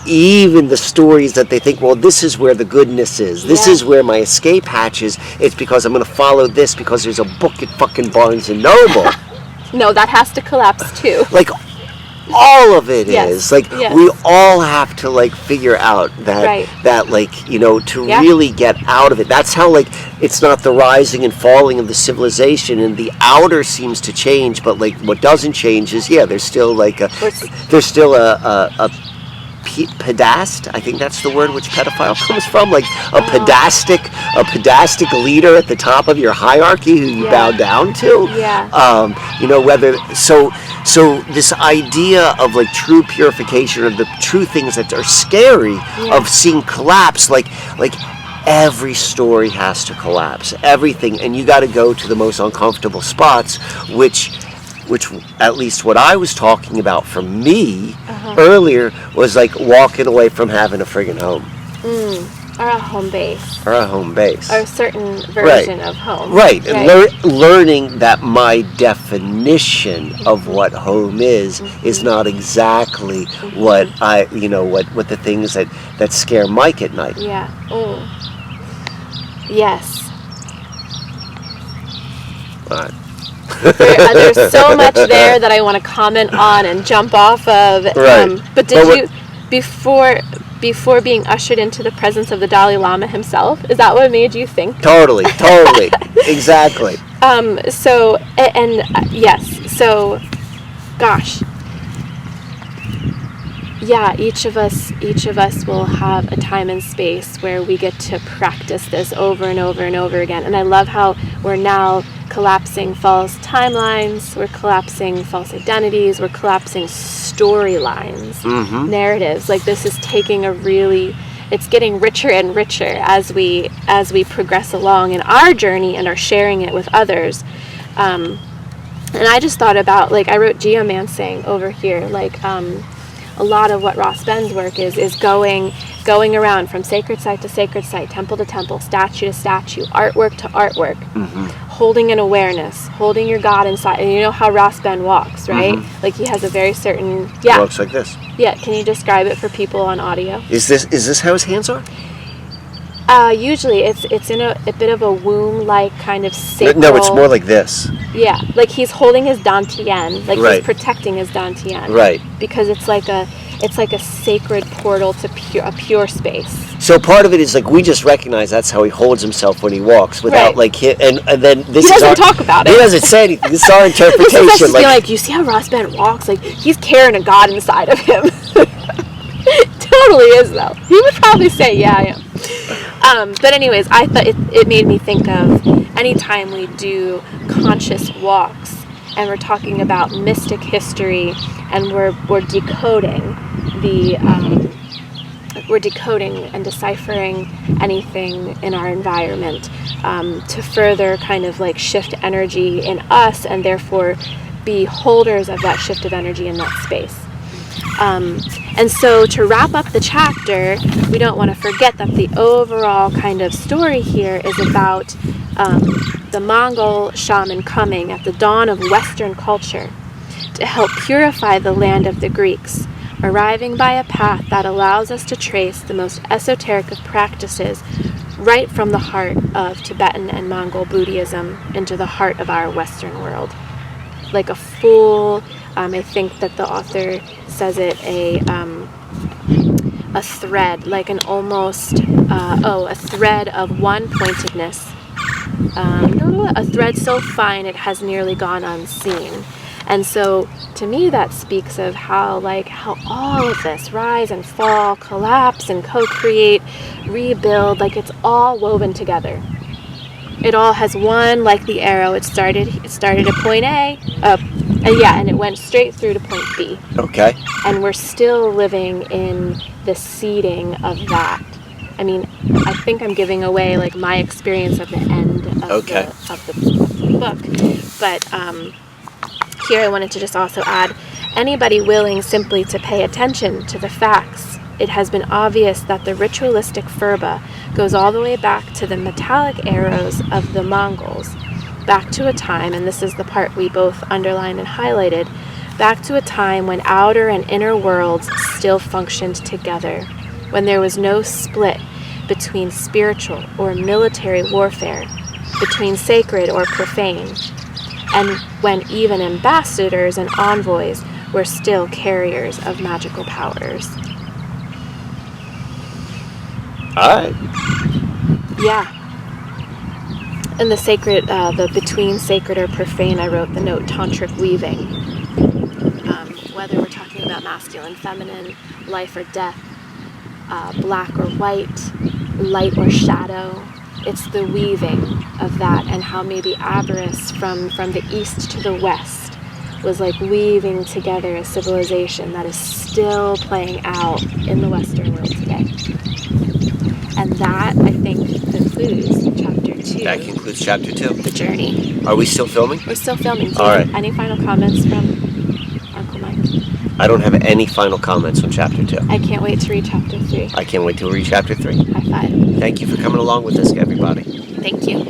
even the stories that they think, well, this is where the goodness is. This is where my escape hatch is. It's because I'm going to follow this because there's a book at fucking Barnes and Noble. No, that has to collapse too. Like all of it is like we all have to like figure out that that like, you know, to really get out of it. That's how like it's not the rising and falling of the civilization, and the outer seems to change, but like what doesn't change is there's still like a pedast, I think that's the word which pedophile comes from, like a pedastic leader at the top of your hierarchy who you bow down to. You know, whether so this idea of like true purification, or the true things that are scary of seeing collapse, like every story has to collapse, everything, and you got to go to the most uncomfortable spots, which at least what I was talking about for me earlier was like walking away from having a friggin' home. Or a home base. Or a home base. Or a certain version of home. Right. And learning that my definition of what home is not exactly what what the things that scare Mike at night. Yeah. Yes. All right. There's so much there that I want to comment on and jump off of. But did you, before being ushered into the presence of the Dalai Lama himself, is that what made you think? Totally, exactly. So gosh. Yeah, each of us will have a time and space where we get to practice this over and over and over again. And I love how we're now collapsing false timelines, we're collapsing false identities, we're collapsing storylines, narratives. Like this is taking it's getting richer and richer as we progress along in our journey and are sharing it with others. And I just thought about, like, I wrote geomancing over here, like a lot of what Ross Ben's work is going around from sacred site to sacred site, temple to temple, statue to statue, artwork to artwork, holding an awareness, holding your God inside. And you know how Ross Ben walks, right? Like he has a very certain walks like this. Yeah, can you describe it for people on audio? Is this how his hands are? Usually it's in a bit of a womb-like kind of sacral. No, it's more like this. Yeah, like he's holding his dantian, like he's protecting his dantian. Right. Because it's like a sacred portal to a pure space. So part of it is like we just recognize that's how he holds himself when he walks, without like and then this. He doesn't talk about it. He doesn't say anything. This is our interpretation. This is like you see how Ross Ben walks, like he's carrying a God inside of him. Totally is though. He would probably say, "Yeah, I am." But anyways, I thought it made me think of anytime we do conscious walks and we're talking about mystic history and we're decoding we're decoding and deciphering anything in our environment to further kind of like shift energy in us and therefore be holders of that shift of energy in that space. And so to wrap up the chapter, we don't want to forget that the overall kind of story here is about the Mongol shaman coming at the dawn of Western culture to help purify the land of the Greeks, arriving by a path that allows us to trace the most esoteric of practices right from the heart of Tibetan and Mongol Buddhism into the heart of our Western world. Like a full, I think that the author says it, a thread, like an almost, a thread of one-pointedness, a thread so fine it has nearly gone unseen. And so to me that speaks of how all of this rise and fall, collapse and co-create, rebuild, like it's all woven together. It all has one, like the arrow, it started at point A, and it went straight through to point B. Okay. And we're still living in the seeding of that. I mean, I think I'm giving away like my experience of the end of the book. But here I wanted to just also add, anybody willing simply to pay attention to the facts, it has been obvious that the ritualistic furba goes all the way back to the metallic arrows of the Mongols, back to a time, and this is the part we both underlined and highlighted, back to a time when outer and inner worlds still functioned together, when there was no split between spiritual or military warfare, between sacred or profane, and when even ambassadors and envoys were still carriers of magical powers. All right. Yeah. And the sacred, the between sacred or profane, I wrote the note tantric weaving. Whether we're talking about masculine, feminine, life or death, black or white, light or shadow, it's the weaving of that, and how maybe Aberrus from the east to the west was like weaving together a civilization that is still playing out in the Western world today. And that, I think, concludes chapter 2. That concludes chapter 2. The journey. Are we still filming? We're still filming. All right. Any final comments from Uncle Mike? I don't have any final comments on chapter 2. I can't wait to read chapter 3. I can't wait to read chapter 3. High five. Thank you for coming along with us, everybody. Thank you.